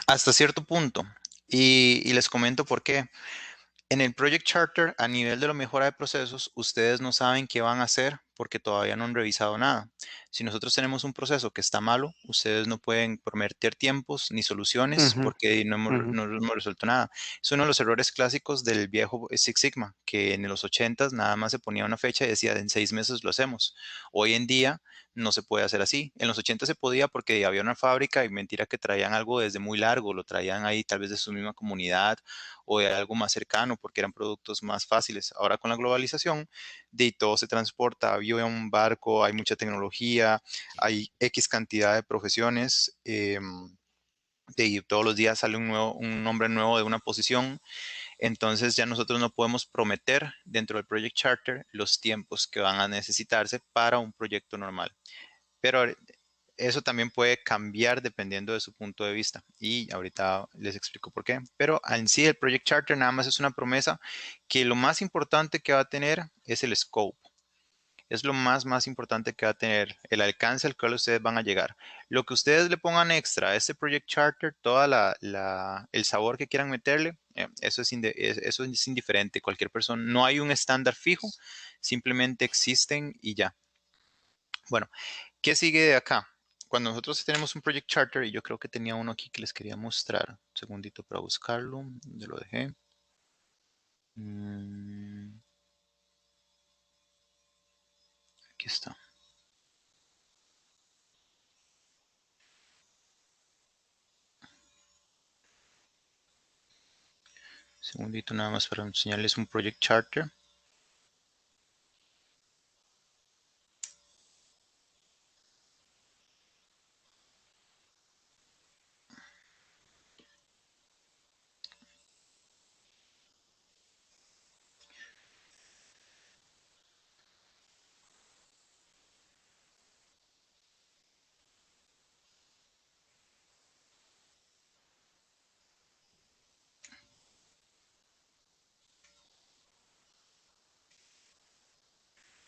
Hasta cierto punto. Y les comento por qué. En el Project Charter, a nivel de la mejora de procesos, ustedes no saben qué van a hacer porque todavía no han revisado nada. Si nosotros tenemos un proceso que está malo, ustedes no pueden prometer tiempos ni soluciones Ujú, porque ujú. no hemos resuelto nada. Es uno de los errores clásicos del viejo Six Sigma, que en los 80 nada más se ponía una fecha y decía en 6 meses lo hacemos. Hoy en día no se puede hacer así. En los 80 se podía porque había una fábrica y mentira que traían algo desde muy largo, lo traían ahí tal vez de su misma comunidad o de algo más cercano porque eran productos más fáciles. Ahora con la globalización, de todo se transporta, avión, barco, hay mucha tecnología, hay X cantidad de profesiones. Todos los días sale un nombre nuevo de una posición, entonces ya nosotros no podemos prometer dentro del Project Charter los tiempos que van a necesitarse para un proyecto normal. Pero eso también puede cambiar dependiendo de su punto de vista y ahorita les explico por qué. Pero en sí el Project Charter nada más es una promesa que lo más importante que va a tener es el scope. Es lo más importante que va a tener, el alcance al cual ustedes van a llegar. Lo que ustedes le pongan extra a este Project Charter, el sabor que quieran meterle, eso es indiferente. Cualquier persona, no hay un estándar fijo, simplemente existen y ya. Bueno, ¿qué sigue de acá? Cuando nosotros tenemos un Project Charter, y yo creo que tenía uno aquí que les quería mostrar. Un segundito para buscarlo. ¿Dónde lo dejé? Mm, Aquí está. Un segundito nada más para enseñarles un Project Charter.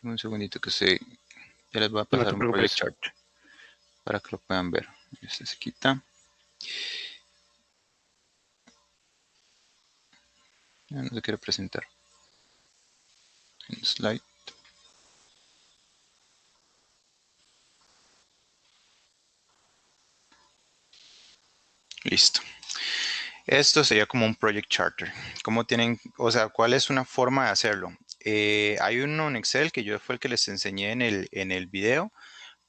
Un segundito ya les voy a No pasar te un Project preocupes. Charter para que lo puedan ver. Este se quita. Ya no se quiere presentar. En slide. Listo. Esto sería como un Project Charter. ¿Cómo tienen, o sea, cuál es una forma de hacerlo? Hay uno en Excel que yo fue el que les enseñé en el video,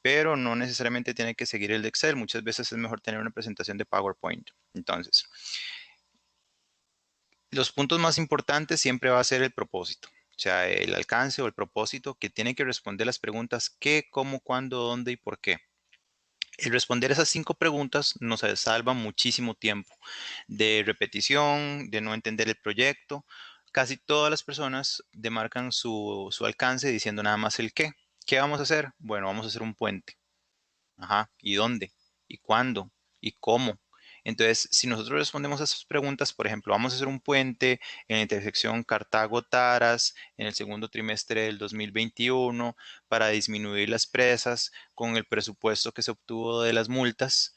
pero no necesariamente tiene que seguir el de Excel. Muchas veces es mejor tener una presentación de PowerPoint. Entonces, los puntos más importantes siempre va a ser el propósito, o sea, el alcance o el propósito que tiene que responder las preguntas qué, cómo, cuándo, dónde y por qué. El responder esas 5 preguntas nos salva muchísimo tiempo de repetición, de no entender el proyecto. Casi todas las personas demarcan su alcance diciendo nada más el qué. ¿Qué vamos a hacer? Bueno, vamos a hacer un puente. Ajá. ¿Y dónde? ¿Y cuándo? ¿Y cómo? Entonces, si nosotros respondemos a esas preguntas, por ejemplo, vamos a hacer un puente en la intersección Cartago-Taras en el segundo trimestre del 2021 para disminuir las presas con el presupuesto que se obtuvo de las multas.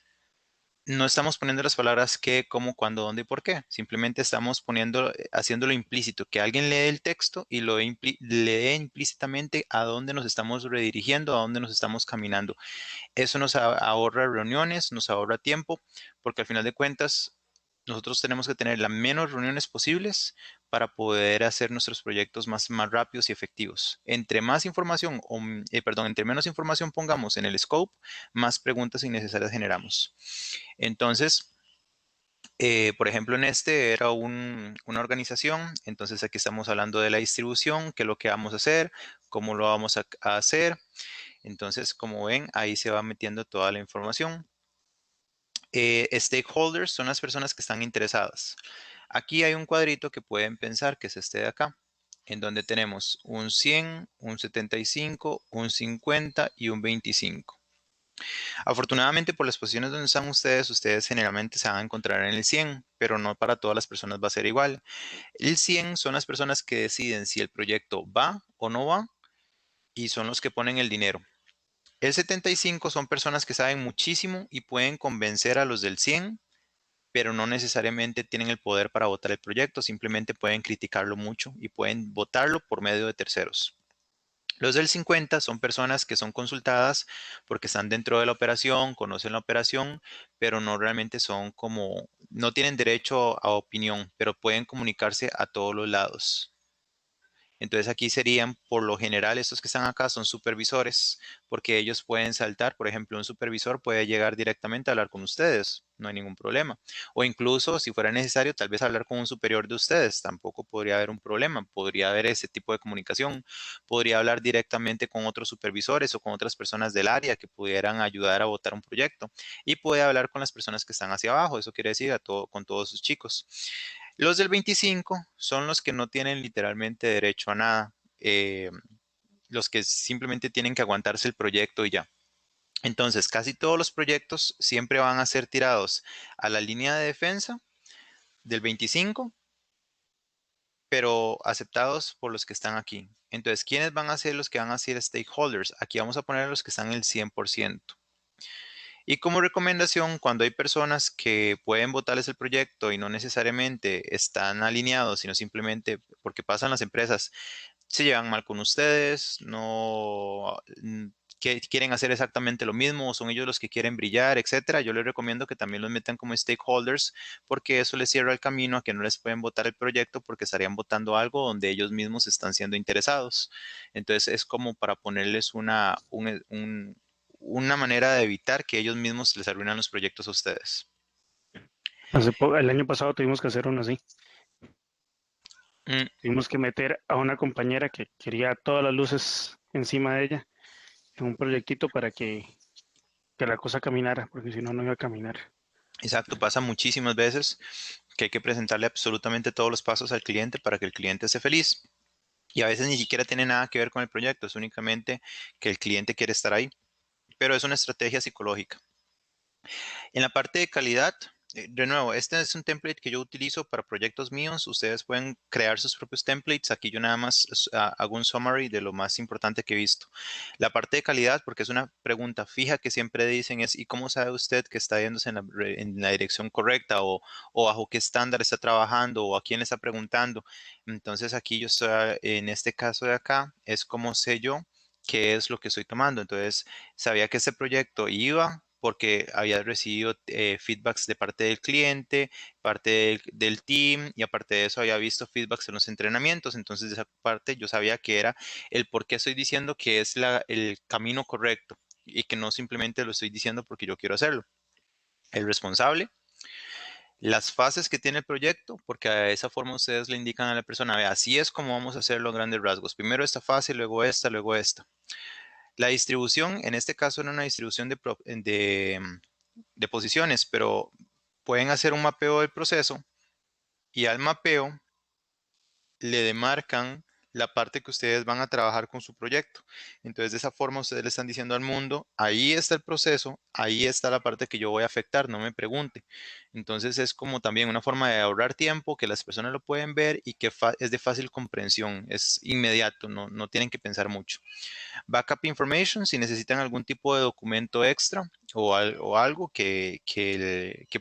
No estamos poniendo las palabras qué, cómo, cuándo, dónde y por qué. Simplemente estamos haciéndolo implícito, que alguien lee el texto y lee implícitamente a dónde nos estamos redirigiendo, a dónde nos estamos caminando. Eso nos ahorra reuniones, nos ahorra tiempo, porque al final de cuentas nosotros tenemos que tener las menos reuniones posibles para poder hacer nuestros proyectos más rápidos y efectivos. Entre más información, entre menos información pongamos en el scope, más preguntas innecesarias generamos. Entonces, por ejemplo, en este era una organización, entonces aquí estamos hablando de la distribución, qué es lo que vamos a hacer, cómo lo vamos a hacer. Entonces, como ven, ahí se va metiendo toda la información. Stakeholders son las personas que están interesadas. Aquí hay un cuadrito que pueden pensar que es este de acá, en donde tenemos un 100, un 75, un 50 y un 25. Afortunadamente, por las posiciones donde están ustedes generalmente se van a encontrar en el 100, pero no para todas las personas va a ser igual. El 100 son las personas que deciden si el proyecto va o no va y son los que ponen el dinero. El 75 son personas que saben muchísimo y pueden convencer a los del 100, pero no necesariamente tienen el poder para votar el proyecto, simplemente pueden criticarlo mucho y pueden votarlo por medio de terceros. Los del 50 son personas que son consultadas porque están dentro de la operación, conocen la operación, pero no realmente son como, no tienen derecho a opinión, pero pueden comunicarse a todos los lados. Entonces aquí serían, por lo general, estos que están acá son supervisores, porque ellos pueden saltar, por ejemplo, un supervisor puede llegar directamente a hablar con ustedes, no hay ningún problema. O incluso, si fuera necesario, tal vez hablar con un superior de ustedes, tampoco podría haber un problema, podría haber ese tipo de comunicación. Podría hablar directamente con otros supervisores o con otras personas del área que pudieran ayudar a votar un proyecto. Y puede hablar con las personas que están hacia abajo, eso quiere decir con todos sus chicos. Los del 25 son los que no tienen literalmente derecho a nada, los que simplemente tienen que aguantarse el proyecto y ya. Entonces, casi todos los proyectos siempre van a ser tirados a la línea de defensa del 25, pero aceptados por los que están aquí. Entonces, ¿quiénes van a ser los que van a ser stakeholders? Aquí vamos a poner a los que están en el 100%. Y como recomendación, cuando hay personas que pueden votarles el proyecto y no necesariamente están alineados, sino simplemente porque pasan las empresas, se llevan mal con ustedes, no que quieren hacer exactamente lo mismo, o son ellos los que quieren brillar, etcétera. Yo les recomiendo que también los metan como stakeholders, porque eso les cierra el camino a que no les pueden votar el proyecto porque estarían votando algo donde ellos mismos están siendo interesados. Entonces es como para ponerles una manera de evitar que ellos mismos les arruinan los proyectos a ustedes. El año pasado tuvimos que hacer uno así. Mm, Tuvimos que meter a una compañera que quería todas las luces encima de ella en un proyectito para que la cosa caminara, porque si no, no iba a caminar. exacto, pasa muchísimas veces que hay que presentarle absolutamente todos los pasos al cliente para que el cliente esté feliz. Y a veces ni siquiera tiene nada que ver con el proyecto, es únicamente que el cliente quiere estar ahí. Pero es una estrategia psicológica. En la parte de calidad, de nuevo, este es un template que yo utilizo para proyectos míos. Ustedes pueden crear sus propios templates. Aquí yo nada más hago un summary de lo más importante que he visto. La parte de calidad, porque es una pregunta fija que siempre dicen es, ¿y cómo sabe usted que está yéndose en la dirección correcta o bajo qué estándar está trabajando o a quién le está preguntando? Entonces aquí yo estoy, en este caso de acá, es como sé yo qué es lo que estoy tomando. Entonces, sabía que este proyecto iba porque había recibido feedbacks de parte del cliente, parte del team y aparte de eso había visto feedbacks en los entrenamientos. Entonces, de esa parte yo sabía que era el por qué estoy diciendo que es el camino correcto y que no simplemente lo estoy diciendo porque yo quiero hacerlo. El responsable, las fases que tiene el proyecto, porque de esa forma ustedes le indican a la persona, vea, así es como vamos a hacer los grandes rasgos. Primero esta fase, luego esta, luego esta. La distribución, en este caso era una distribución de posiciones, pero pueden hacer un mapeo del proceso y al mapeo le demarcan la parte que ustedes van a trabajar con su proyecto. Entonces, de esa forma, ustedes le están diciendo al mundo, ahí está el proceso, ahí está la parte que yo voy a afectar, no me pregunte. Entonces, es como también una forma de ahorrar tiempo, que las personas lo pueden ver y que es de fácil comprensión, es inmediato, no tienen que pensar mucho. Backup information, si necesitan algún tipo de documento extra o algo que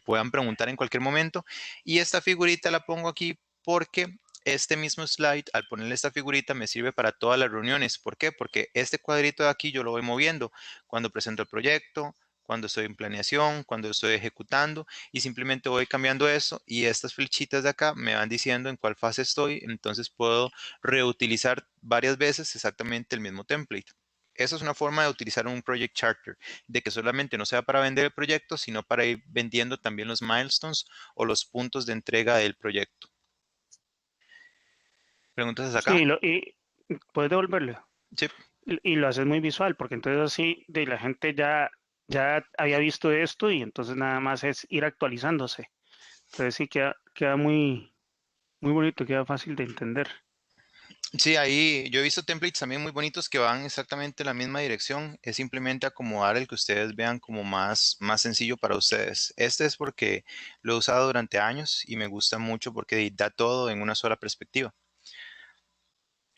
puedan preguntar en cualquier momento. Y esta figurita la pongo aquí porque este mismo slide, al ponerle esta figurita, me sirve para todas las reuniones. ¿Por qué? Porque este cuadrito de aquí yo lo voy moviendo cuando presento el proyecto, cuando estoy en planeación, cuando estoy ejecutando y simplemente voy cambiando eso y estas flechitas de acá me van diciendo en cuál fase estoy, entonces puedo reutilizar varias veces exactamente el mismo template. Esa es una forma de utilizar un project charter, de que solamente no sea para vender el proyecto, sino para ir vendiendo también los milestones o los puntos de entrega del proyecto. ¿Preguntas hasta acá? Sí, puedes devolverlo. Sí. Y lo haces muy visual, porque entonces así de la gente ya había visto esto y entonces nada más es ir actualizándose. Entonces sí queda muy bonito, queda fácil de entender. Sí, ahí yo he visto templates también muy bonitos que van exactamente en la misma dirección. Es simplemente acomodar el que ustedes vean como más sencillo para ustedes. Este es porque lo he usado durante años y me gusta mucho porque da todo en una sola perspectiva.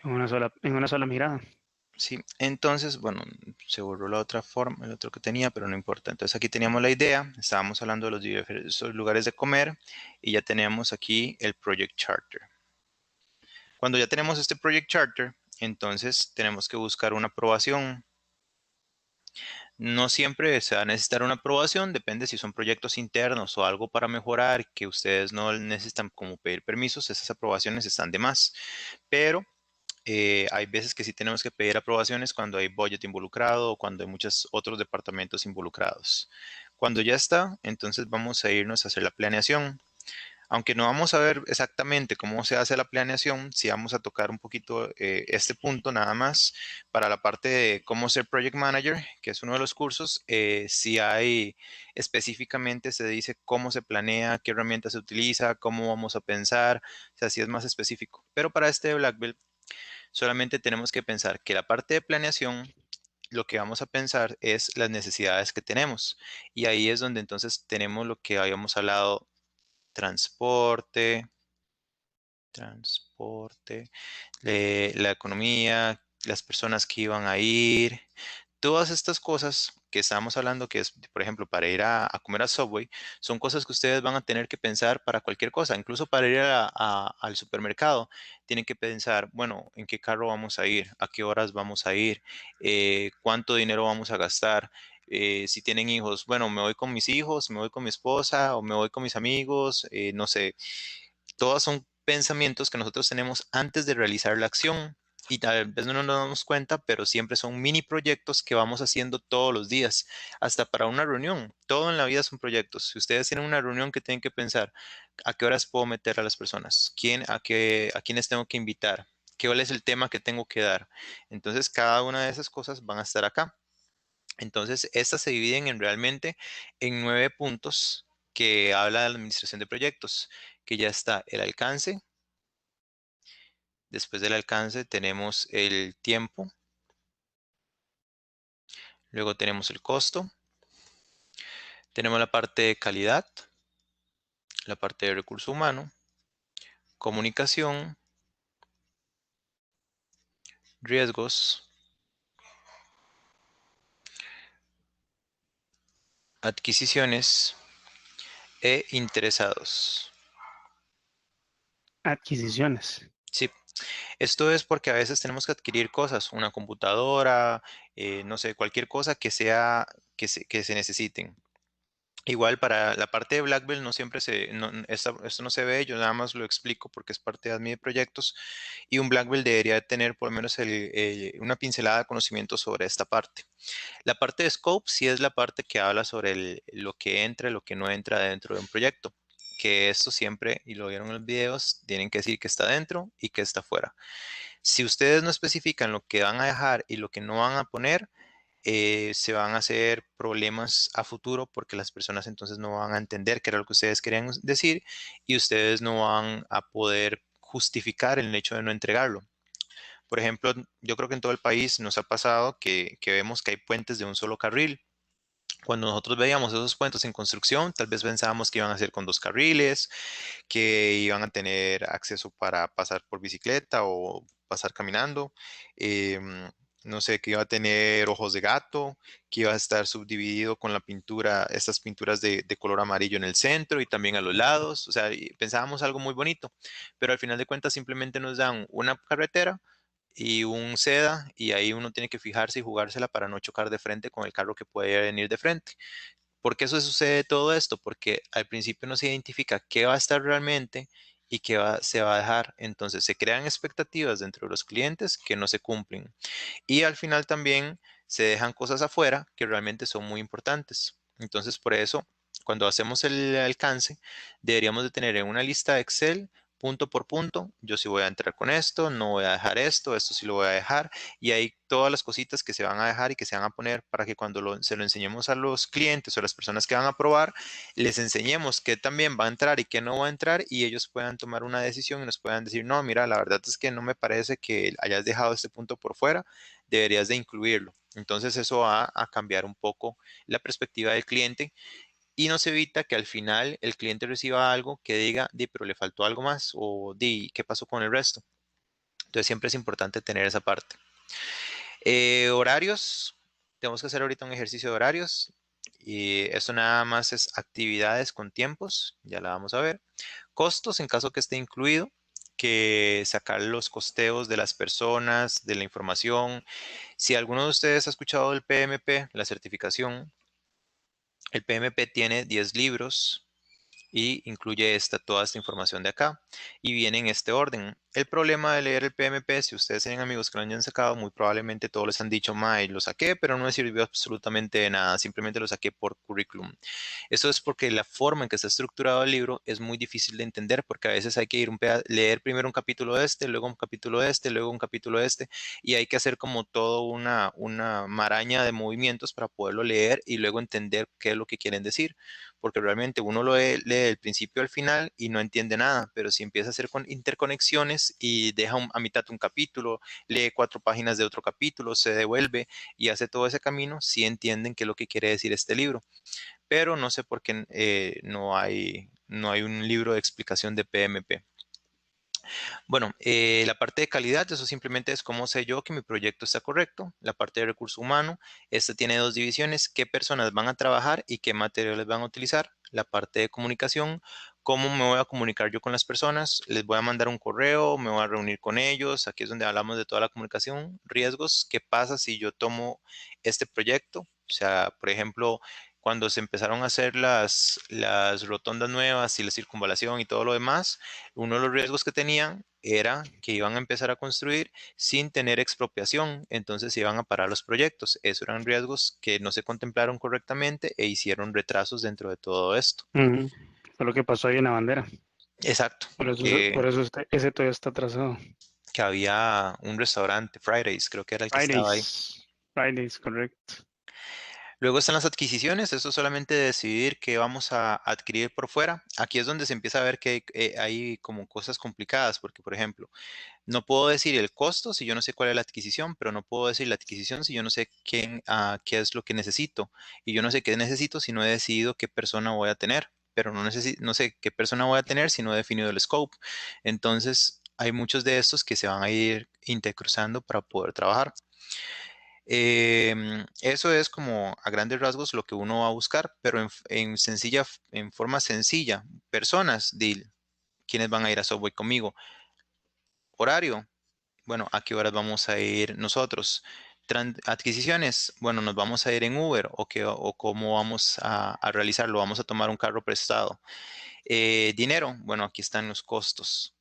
En una sola mirada. Sí, entonces, bueno, se borró la otra forma, el otro que tenía, pero no importa. Entonces aquí teníamos la idea, estábamos hablando de los diversos lugares de comer y ya teníamos aquí el Project Charter. Cuando ya tenemos este Project Charter, entonces tenemos que buscar una aprobación. No siempre se va a necesitar una aprobación, depende si son proyectos internos o algo para mejorar que ustedes no necesitan como pedir permisos, esas aprobaciones están de más. Pero hay veces que sí tenemos que pedir aprobaciones cuando hay budget involucrado o cuando hay muchos otros departamentos involucrados. Cuando ya está, entonces vamos a irnos a hacer la planeación. Aunque no vamos a ver exactamente cómo se hace la planeación, sí vamos a tocar un poquito este punto nada más para la parte de cómo ser project manager, que es uno de los cursos. Si hay específicamente se dice cómo se planea, qué herramienta se utiliza, cómo vamos a pensar, o sea, sí es más específico. Pero para este de Black Belt solamente tenemos que pensar que la parte de planeación, lo que vamos a pensar es las necesidades que tenemos. Y ahí es donde entonces tenemos lo que habíamos hablado, transporte, transporte, la economía, las personas que iban a ir, todas estas cosas que estábamos hablando, que es, por ejemplo, para ir a comer a Subway, son cosas que ustedes van a tener que pensar para cualquier cosa, incluso para ir al supermercado. Tienen que pensar, bueno, ¿en qué carro vamos a ir? ¿A qué horas vamos a ir? ¿Cuánto dinero vamos a gastar? Si tienen hijos, bueno, me voy con mis hijos, me voy con mi esposa o me voy con mis amigos, no sé, todos son pensamientos que nosotros tenemos antes de realizar la acción y tal vez no nos damos cuenta, pero siempre son mini proyectos que vamos haciendo todos los días, hasta para una reunión. Todo en la vida son proyectos. Si ustedes tienen una reunión que tienen que pensar, ¿a qué horas puedo meter a las personas? ¿A quiénes tengo que invitar? ¿Cuál es el tema que tengo que dar? Entonces, cada una de esas cosas van a estar acá. Entonces, estas se dividen realmente en 9 puntos que habla de la administración de proyectos, que ya está el alcance. Después del alcance tenemos el tiempo, luego tenemos el costo, tenemos la parte de calidad, la parte de recurso humano, comunicación, riesgos, adquisiciones e interesados. Adquisiciones. Sí, esto es porque a veces tenemos que adquirir cosas, una computadora, no sé, cualquier cosa que sea que se necesiten. Igual para la parte de Black Belt no siempre esto no se ve, yo nada más lo explico porque es parte de mi proyectos y un Black Belt debería tener por lo menos una pincelada de conocimiento sobre esta parte. La parte de Scope sí es la parte que habla sobre lo que entra y lo que no entra dentro de un proyecto, que esto siempre, y lo vieron en los videos, tienen que decir que está dentro y que está fuera. Si ustedes no especifican lo que van a dejar y lo que no van a poner, se van a hacer problemas a futuro porque las personas entonces no van a entender qué era lo que ustedes querían decir y ustedes no van a poder justificar el hecho de no entregarlo. Por ejemplo, yo creo que en todo el país nos ha pasado que vemos que hay puentes de un solo carril. Cuando nosotros veíamos esos puentes en construcción, tal vez pensábamos que iban a ser con 2 carriles, que iban a tener acceso para pasar por bicicleta o pasar caminando. No sé, que iba a tener ojos de gato, que iba a estar subdividido con la pintura, estas pinturas de color amarillo en el centro y también a los lados. O sea, y pensábamos algo muy bonito, pero al final de cuentas simplemente nos dan una carretera y un seda y ahí uno tiene que fijarse y jugársela para no chocar de frente con el carro que puede venir de frente. ¿Por qué eso sucede todo esto? Porque al principio no se identifica qué va a estar realmente y se va a dejar. Entonces se crean expectativas dentro de los clientes que no se cumplen. Y al final también se dejan cosas afuera que realmente son muy importantes. Entonces por eso, cuando hacemos el alcance, deberíamos de tener en una lista de Excel punto por punto, yo sí voy a entrar con esto, no voy a dejar esto sí lo voy a dejar, y hay todas las cositas que se van a dejar y que se van a poner para que cuando se lo enseñemos a los clientes o a las personas que van a probar, les enseñemos qué también va a entrar y qué no va a entrar y ellos puedan tomar una decisión y nos puedan decir, no, mira, la verdad es que no me parece que hayas dejado este punto por fuera, deberías de incluirlo. Entonces eso va a cambiar un poco la perspectiva del cliente y nos evita que al final el cliente reciba algo que diga, di, pero le faltó algo más o di, ¿qué pasó con el resto? Entonces siempre es importante tener esa parte. Horarios. Tenemos que hacer ahorita un ejercicio de horarios. Y eso nada más es actividades con tiempos. Ya la vamos a ver. Costos en caso que esté incluido. Que sacar los costeos de las personas, de la información. Si alguno de ustedes ha escuchado del PMP, la certificación, el PMP tiene 10 libros y incluye toda esta información de acá y viene en este orden. El problema de leer el PMP, si ustedes tienen amigos que lo hayan sacado, muy probablemente todos les han dicho, Mae, lo saqué, pero no me sirvió absolutamente de nada, simplemente lo saqué por currículum. Eso es porque la forma en que está estructurado el libro es muy difícil de entender porque a veces hay que ir leer primero un capítulo de este, luego un capítulo de este, luego un capítulo de este y hay que hacer como todo una maraña de movimientos para poderlo leer y luego entender qué es lo que quieren decir. Porque realmente uno lee del principio al final y no entiende nada, pero si empieza a hacer con interconexiones y deja a mitad un capítulo, lee 4 páginas de otro capítulo, se devuelve y hace todo ese camino, sí entienden qué es lo que quiere decir este libro pero no sé por qué no hay un libro de explicación de PMP. Bueno, la parte de calidad, eso simplemente es cómo sé yo que mi proyecto está correcto. La parte de recurso humano, esta tiene dos divisiones, qué personas van a trabajar y qué materiales van a utilizar. La parte de comunicación, cómo me voy a comunicar yo con las personas. Les voy a mandar un correo, me voy a reunir con ellos. Aquí es donde hablamos de toda la comunicación. Riesgos, ¿qué pasa si yo tomo este proyecto? O sea, por ejemplo, cuando se empezaron a hacer las rotondas nuevas y la circunvalación y todo lo demás, uno de los riesgos que tenían era que iban a empezar a construir sin tener expropiación, entonces se iban a parar los proyectos. Esos eran riesgos que no se contemplaron correctamente e hicieron retrasos dentro de todo esto. Ujú. Fue lo que pasó ahí en la bandera. Exacto, Por que, eso ese todavía está atrasado. que había un restaurante, Fridays, creo que era el que estaba ahí. Fridays. Fridays, correcto. Luego están las adquisiciones, eso es solamente decidir qué vamos a adquirir por fuera. Aquí es donde se empieza a ver que hay como cosas complicadas, porque por ejemplo, no puedo decir el costo si yo no sé cuál es la adquisición, pero no puedo decir la adquisición si yo no sé qué es lo que necesito. Y yo no sé qué necesito si no he decidido qué persona voy a tener, pero no sé qué persona voy a tener si no he definido el scope. Entonces, hay muchos de estos que se van a ir intercruzando para poder trabajar. Eso es como a grandes rasgos lo que uno va a buscar, pero en forma sencilla. Personas, deal, ¿quiénes van a ir a Subway conmigo? Horario, bueno, ¿a qué horas vamos a ir nosotros? Adquisiciones, bueno, nos vamos a ir en Uber o cómo vamos a realizarlo, vamos a tomar un carro prestado. Dinero, bueno, aquí están los costos.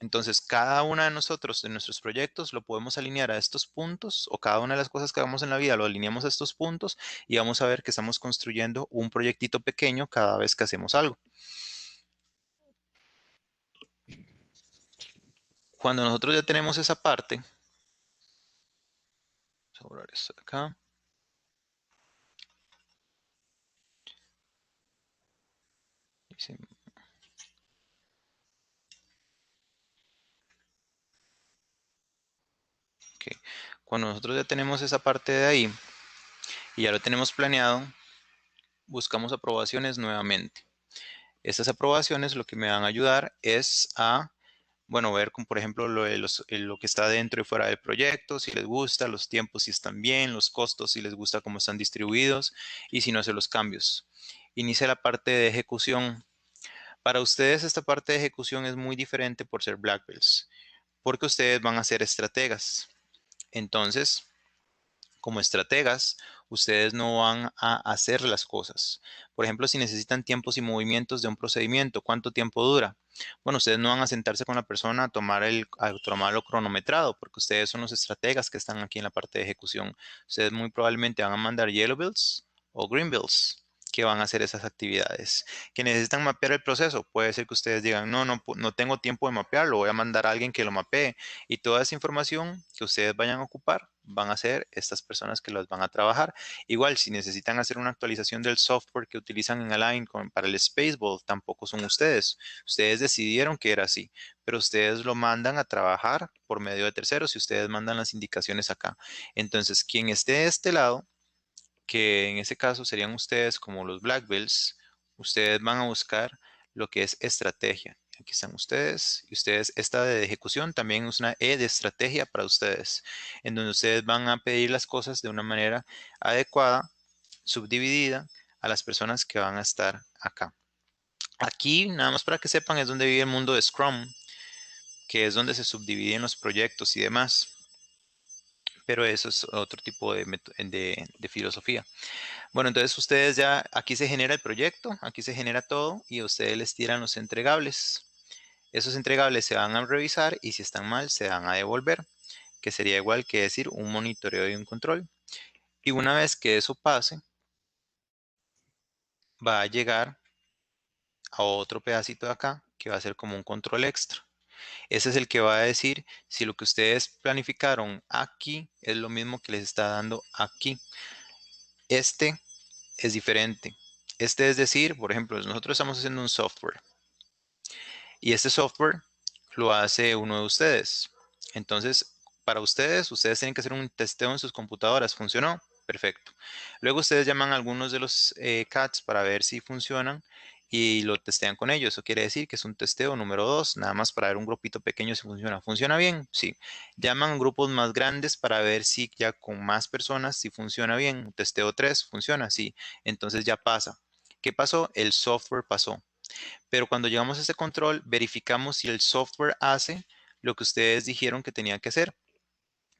Entonces, cada una de nosotros, de nuestros proyectos, lo podemos alinear a estos puntos o cada una de las cosas que hagamos en la vida lo alineamos a estos puntos y vamos a ver que estamos construyendo un proyectito pequeño cada vez que hacemos algo. Cuando nosotros ya tenemos esa parte, vamos a borrar esto de acá. Dice, ok. Cuando nosotros ya tenemos esa parte de ahí y ya lo tenemos planeado, buscamos aprobaciones nuevamente. Estas aprobaciones lo que me van a ayudar es a, bueno, ver como por ejemplo lo que está dentro y fuera del proyecto, si les gusta, los tiempos si están bien, los costos si les gusta cómo están distribuidos y si no hacer los cambios. Inicia la parte de ejecución. Para ustedes esta parte de ejecución es muy diferente por ser Black Belts, porque ustedes van a ser estrategas. Entonces, como estrategas, ustedes no van a hacer las cosas. Por ejemplo, si necesitan tiempos y movimientos de un procedimiento, ¿cuánto tiempo dura? Bueno, ustedes no van a sentarse con la persona a tomarlo cronometrado, porque ustedes son los estrategas que están aquí en la parte de ejecución. Ustedes muy probablemente van a mandar yellow bills o green bills que van a hacer esas actividades. Que necesitan mapear el proceso. Puede ser que ustedes digan, no tengo tiempo de mapearlo, voy a mandar a alguien que lo mapee. Y toda esa información que ustedes vayan a ocupar van a ser estas personas que las van a trabajar. Igual, si necesitan hacer una actualización del software que utilizan en Align para el Spaceball, tampoco son ustedes. Ustedes decidieron que era así, pero ustedes lo mandan a trabajar por medio de terceros y ustedes mandan las indicaciones acá. Entonces, quien esté de este lado, que en ese caso serían ustedes como los Black Belts, ustedes van a buscar lo que es estrategia. Aquí están ustedes. Y ustedes, esta de ejecución también es una E de estrategia para ustedes, en donde ustedes van a pedir las cosas de una manera adecuada, subdividida a las personas que van a estar acá. Aquí, nada más para que sepan, es donde vive el mundo de Scrum, que es donde se subdividen los proyectos y demás. Pero eso es otro tipo de filosofía. Bueno, entonces ustedes ya, aquí se genera el proyecto, aquí se genera todo y a ustedes les tiran los entregables. Esos entregables se van a revisar y si están mal se van a devolver, que sería igual que decir un monitoreo y un control. Y una vez que eso pase, va a llegar a otro pedacito de acá que va a ser como un control extra. Ese es el que va a decir si lo que ustedes planificaron aquí es lo mismo que les está dando aquí. Este es diferente. Este es decir, por ejemplo, nosotros estamos haciendo un software y este software lo hace uno de ustedes. Entonces, para ustedes, ustedes tienen que hacer un testeo en sus computadoras. ¿Funcionó? Perfecto. Luego ustedes llaman a algunos de los CATs para ver si funcionan y lo testean con ellos. Eso quiere decir que es un testeo número 2, nada más para ver un grupito pequeño si funciona. ¿Funciona bien? Sí. Llaman a grupos más grandes para ver si ya con más personas si funciona bien. Testeo 3, ¿funciona? Sí. Entonces ya pasa. ¿Qué pasó? El software pasó. Pero cuando llegamos a ese control, verificamos si el software hace lo que ustedes dijeron que tenía que hacer.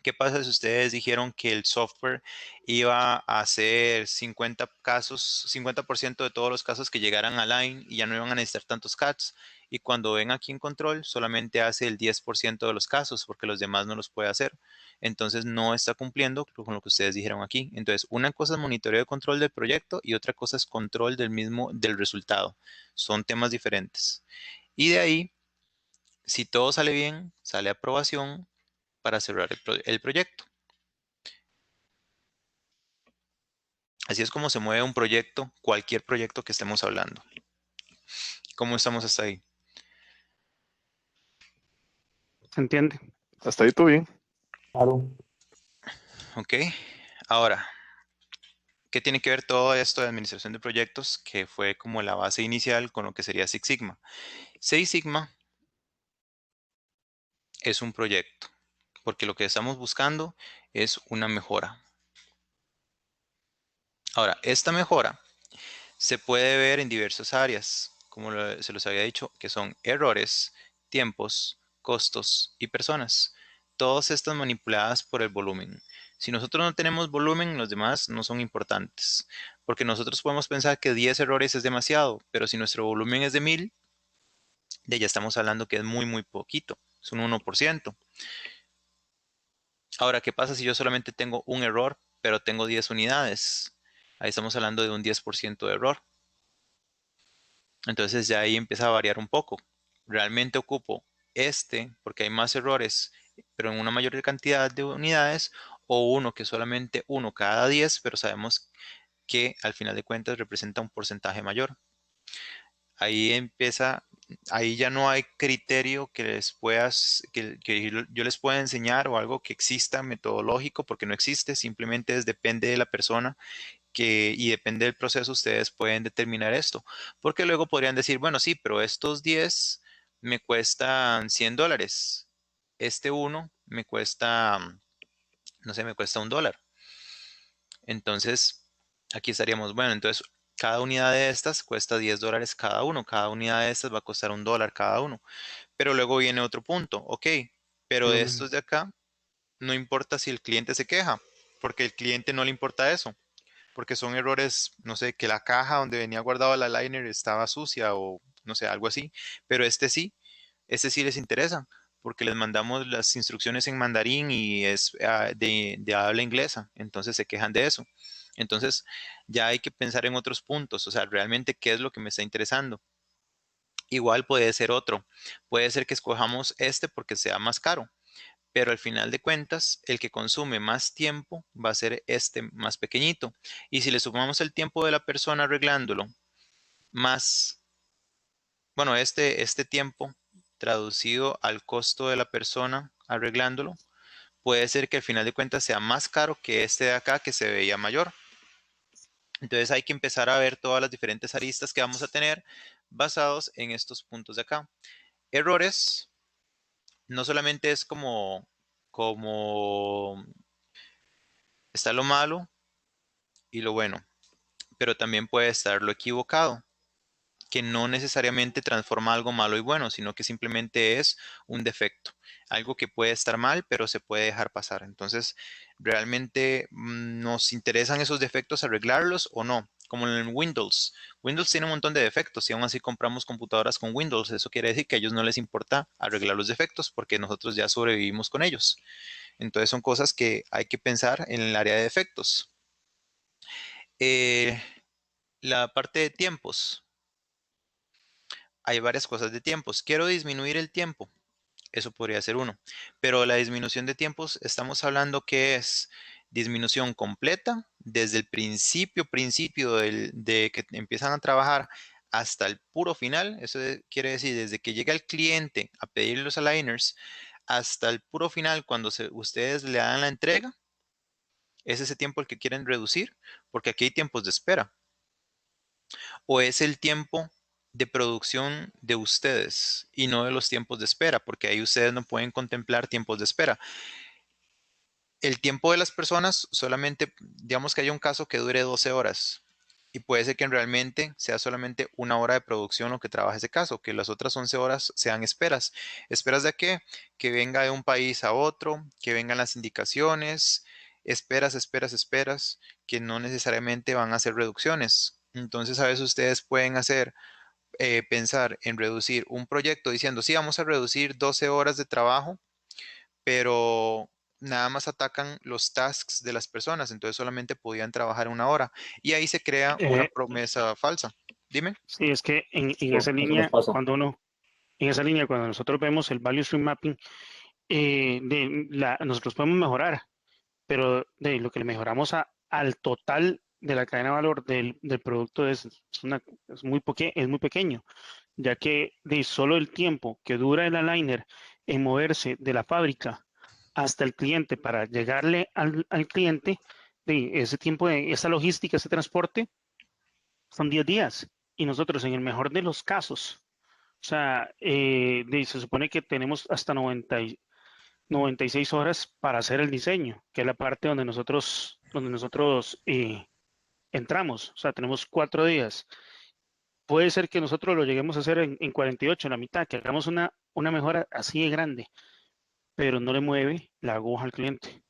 ¿Qué pasa si ustedes dijeron que el software iba a hacer 50 casos, 50% de todos los casos que llegaran a Line y ya no iban a necesitar tantos CATs? Y cuando ven aquí en control, solamente hace el 10% de los casos porque los demás no los puede hacer. Entonces no está cumpliendo con lo que ustedes dijeron aquí. Entonces, una cosa es monitoreo de control del proyecto y otra cosa es control del resultado. Son temas diferentes. Y de ahí, si todo sale bien, sale aprobación para cerrar el proyecto. Así es como se mueve un proyecto, cualquier proyecto que estemos hablando. ¿Cómo estamos hasta ahí? ¿Se entiende? Hasta ahí todo bien. Claro. Ok. Ahora, ¿qué tiene que ver todo esto de administración de proyectos? Que fue como la base inicial con lo que sería Six Sigma. Seis Sigma es un proyecto, porque lo que estamos buscando es una mejora. Ahora, esta mejora se puede ver en diversas áreas, como se los había dicho, que son errores, tiempos, costos y personas. Todas estas manipuladas por el volumen. Si nosotros no tenemos volumen, los demás no son importantes, porque nosotros podemos pensar que 10 errores es demasiado, pero si nuestro volumen es de 1000, de ya estamos hablando que es muy, muy poquito, es un 1%. Ahora, ¿qué pasa si yo solamente tengo un error, pero tengo 10 unidades? Ahí estamos hablando de un 10% de error. Entonces ya ahí empieza a variar un poco. Realmente ocupo este porque hay más errores, pero en una mayor cantidad de unidades, o uno que solamente uno cada 10, pero sabemos que al final de cuentas representa un porcentaje mayor. Ahí empieza, ahí ya no hay criterio que les puedas, que yo les pueda enseñar o algo que exista metodológico, porque no existe, simplemente depende de la persona y depende del proceso, ustedes pueden determinar esto. Porque luego podrían decir, bueno, sí, pero estos 10 me cuestan $100. Este uno me cuesta, no sé, me cuesta $1. Entonces, aquí estaríamos, bueno, entonces cada unidad de estas cuesta $10 cada uno. Cada unidad de estas va a costar $1 cada uno. Pero luego viene otro punto, ok, pero de Volumen. estos de acá, no importa si el cliente se queja, porque el cliente no le importa eso. Porque son errores, no sé, que la caja donde venía guardado la liner estaba sucia o no sé, algo así, pero este sí les interesa, porque les mandamos las instrucciones en mandarín y es de habla inglesa, entonces se quejan de eso. Entonces ya hay que pensar en otros puntos, o sea, realmente qué es lo que me está interesando. Igual puede ser otro, puede ser que escojamos este porque sea más caro, pero al final de cuentas, el que consume más tiempo va a ser este más pequeñito. Y si le sumamos el tiempo de la persona arreglándolo, más, bueno, este tiempo traducido al costo de la persona arreglándolo, puede ser que al final de cuentas sea más caro que este de acá que se veía mayor. Entonces hay que empezar a ver todas las diferentes aristas que vamos a tener basados en estos puntos de acá. Errores no solamente es como está lo malo y lo bueno, pero también puede estar lo equivocado, que no necesariamente transforma algo malo y bueno, sino que simplemente es un defecto, algo que puede estar mal, pero se puede dejar pasar. Entonces, realmente nos interesan esos defectos arreglarlos o no. Como en Windows. Windows tiene un montón de defectos y aún así compramos computadoras con Windows. Eso quiere decir que a ellos no les importa arreglar los defectos porque nosotros ya sobrevivimos con ellos. Entonces son cosas que hay que pensar en el área de defectos. Eh, la parte de tiempos. Hay varias cosas de tiempos. Quiero disminuir el tiempo. Eso podría ser uno. Pero la disminución de tiempos, estamos hablando que es disminución completa desde el principio de que empiezan a trabajar hasta el puro final. Eso quiere decir desde que llega el cliente a pedir los aligners hasta el puro final cuando ustedes le dan la entrega. ¿Es ese tiempo el que quieren reducir? Porque aquí hay tiempos de espera. ¿O es el tiempo de producción de ustedes y no de los tiempos de espera? Porque ahí ustedes no pueden contemplar tiempos de espera. El tiempo de las personas solamente, digamos que haya un caso que dure 12 horas y puede ser que realmente sea solamente una hora de producción lo que trabaja ese caso, que las otras 11 horas sean esperas. ¿Esperas de qué? Que venga de un país a otro, que vengan las indicaciones, esperas, que no necesariamente van a ser reducciones. Entonces a veces ustedes pueden pensar en reducir un proyecto diciendo, sí, vamos a reducir 12 horas de trabajo, pero nada más atacan los tasks de las personas, entonces solamente podían trabajar una hora y ahí se crea una Eh, promesa falsa. Dime. sí, es que en esa Eso nos línea, pasa. en esa línea, cuando nosotros vemos el value stream mapping, nosotros podemos mejorar, pero de lo que le mejoramos al total de la cadena de valor del producto es muy pequeño, ya que de solo el tiempo que dura el aligner en moverse de la fábrica hasta el cliente para llegarle al cliente, de ese tiempo, de esa logística, ese transporte, son 10 días. Y nosotros, en el mejor de los casos, o sea, se supone que tenemos hasta 96 horas para hacer el diseño, que es la parte donde nosotros entramos. O sea, tenemos 4 días. Puede ser que nosotros lo lleguemos a hacer en 48, en la mitad, que hagamos una mejora así de grande, pero no le mueve la aguja al cliente.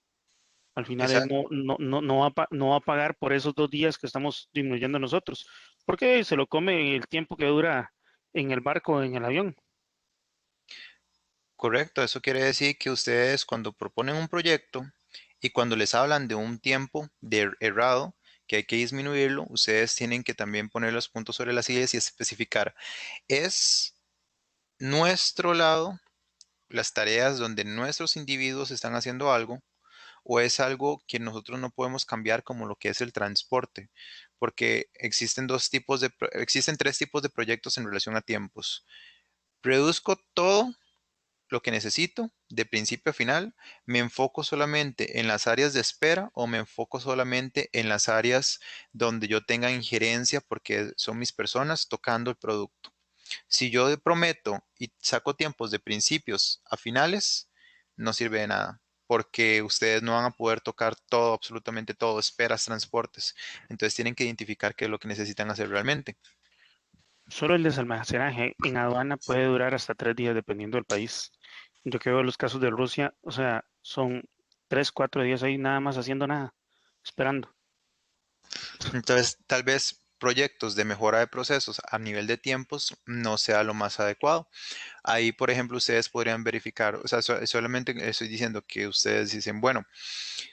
Al final él Esa, no va a pagar por esos 2 días que estamos disminuyendo nosotros, porque se lo come el tiempo que dura en el barco, en el avión. correcto, eso quiere decir que ustedes cuando proponen un proyecto y cuando les hablan de un tiempo errado, que hay que disminuirlo, ustedes tienen que también poner los puntos sobre las sillas y especificar, ¿es nuestro lado las tareas donde nuestros individuos están haciendo algo o es algo que nosotros no podemos cambiar como lo que es el transporte? Porque existen tres tipos de proyectos en relación a tiempos. Reduzco todo lo que necesito de principio a final, me enfoco solamente en las áreas de espera o me enfoco solamente en las áreas donde yo tenga injerencia porque son mis personas tocando el producto. Si yo prometo y saco tiempos de principios a finales, no sirve de nada, porque ustedes no van a poder tocar todo, absolutamente todo, esperas, transportes. Entonces tienen que identificar qué es lo que necesitan hacer realmente. Solo el desalmacenaje en aduana puede durar hasta 3 días dependiendo del país. Yo que veo los casos de Rusia, o sea, son 3, 4 días ahí nada más haciendo nada, esperando. Entonces, tal vez proyectos de mejora de procesos a nivel de tiempos no sea lo más adecuado. Ahí, por ejemplo, ustedes podrían verificar, o sea, solamente estoy diciendo que ustedes dicen, bueno,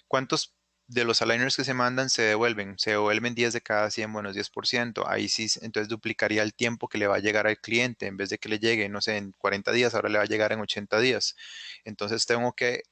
¿cuántos de los aligners que se mandan se devuelven? Se devuelven 10 de cada 100, bueno, 10%. Ahí sí, entonces duplicaría el tiempo que le va a llegar al cliente. En vez de que le llegue, no sé, en 40 días, ahora le va a llegar en 80 días. Entonces tengo que,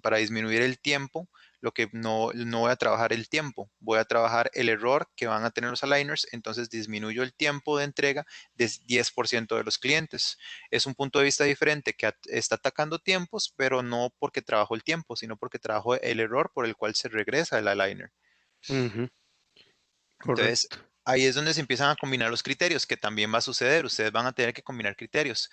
para disminuir el tiempo, lo que no voy a trabajar el tiempo, voy a trabajar el error que van a tener los aligners. Entonces disminuyo el tiempo de entrega de 10% de los clientes. Es un punto de vista diferente que está atacando tiempos, pero no porque trabajo el tiempo, sino porque trabajo el error por el cual se regresa el aligner. Ujú, Entonces, correcto. ahí es donde se empiezan a combinar los criterios, que también va a suceder. Ustedes van a tener que combinar criterios.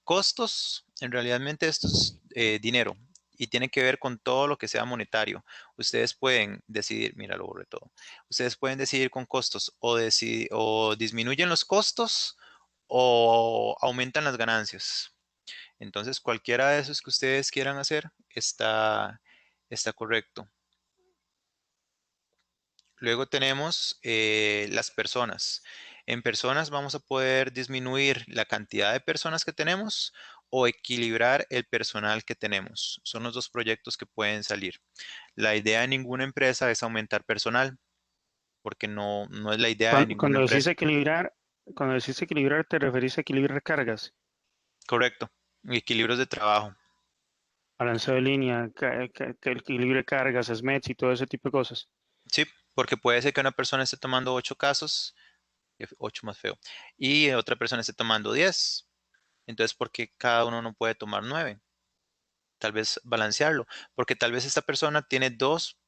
Costos, en realidad esto es dinero y tiene que ver con todo lo que sea monetario. Ustedes pueden decidir, mira, lo borré todo. Ustedes pueden decidir con costos o disminuyen los costos o aumentan las ganancias. Entonces, cualquiera de esos que ustedes quieran hacer está correcto. Luego tenemos las personas. En personas vamos a poder disminuir la cantidad de personas que tenemos o equilibrar el personal que tenemos. Son los dos proyectos que pueden salir. La idea de ninguna empresa es aumentar personal, porque no es la idea de ninguna empresa. Cuando decís equilibrar, te referís a equilibrar cargas, Correcto. Equilibrios de trabajo. balanceo de línea, que equilibre cargas, SMETS y todo ese tipo de cosas. Sí, porque puede ser que una persona esté tomando 8 casos, 8 más feo, y otra persona esté tomando 10. Entonces, ¿por qué cada uno no puede tomar 9? Tal vez balancearlo, porque tal vez esta persona tiene 2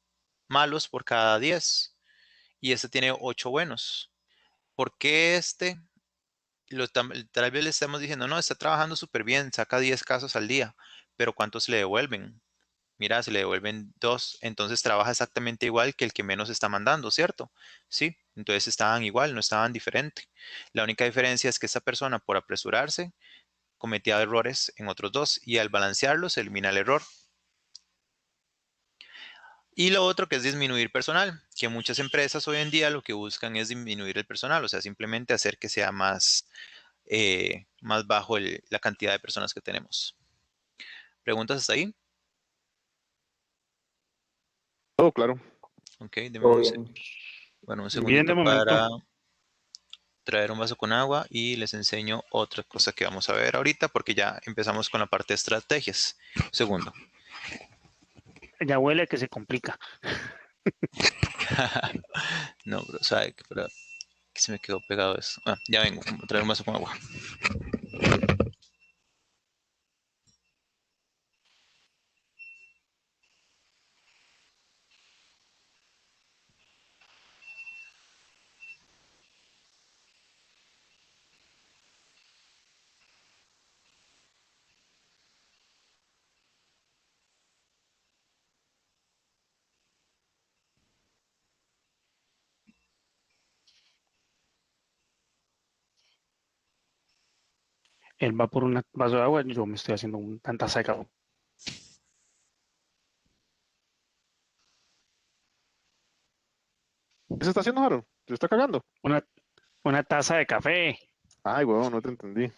malos por cada 10 y este tiene 8 buenos. ¿Por qué tal vez le estamos diciendo, no, está trabajando súper bien, saca 10 casos al día, pero ¿cuántos le devuelven? Mira, se le devuelven 2, entonces trabaja exactamente igual que el que menos está mandando, ¿cierto? Sí, entonces estaban igual, no estaban diferente. La única diferencia es que esta persona, por apresurarse, cometía errores en otros dos y al balancearlos se elimina el error. Y lo otro que es disminuir personal, que muchas empresas hoy en día lo que buscan es disminuir el personal, o sea, simplemente hacer que sea más bajo la cantidad de personas que tenemos. ¿Preguntas hasta ahí? Todo claro. Ok, Todo bien. bueno, un Bien de segundito momento. para traer un vaso con agua y les enseño otra cosa que vamos a ver ahorita porque ya empezamos con la parte de estrategias. Segundo. Ya huele a que se complica. No, bro, sabe que se me quedó pegado eso. Ah, ya vengo, a traer un vaso con agua. Él va por un vaso de agua, yo me estoy haciendo un tanta seca. ¿Qué se está haciendo, Harold? ¿Se está cagando? Una, una taza de café. Ay, weón, no te entendí.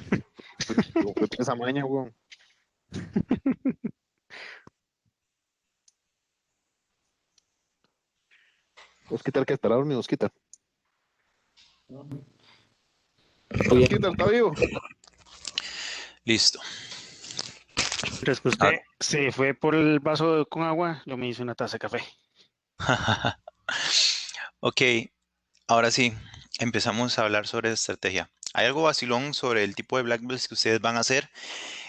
¿Qué tiene esa maña, weón? Osquitar, ¿qué estará dormido? Osquitar. Osquitar, ¿está vivo? Listo. Mientras que usted Ahora- se fue por el vaso con agua, yo me hice una taza de café. Ok, ahora sí, empezamos a hablar sobre estrategia. Hay algo vacilón sobre el tipo de black belts que ustedes van a hacer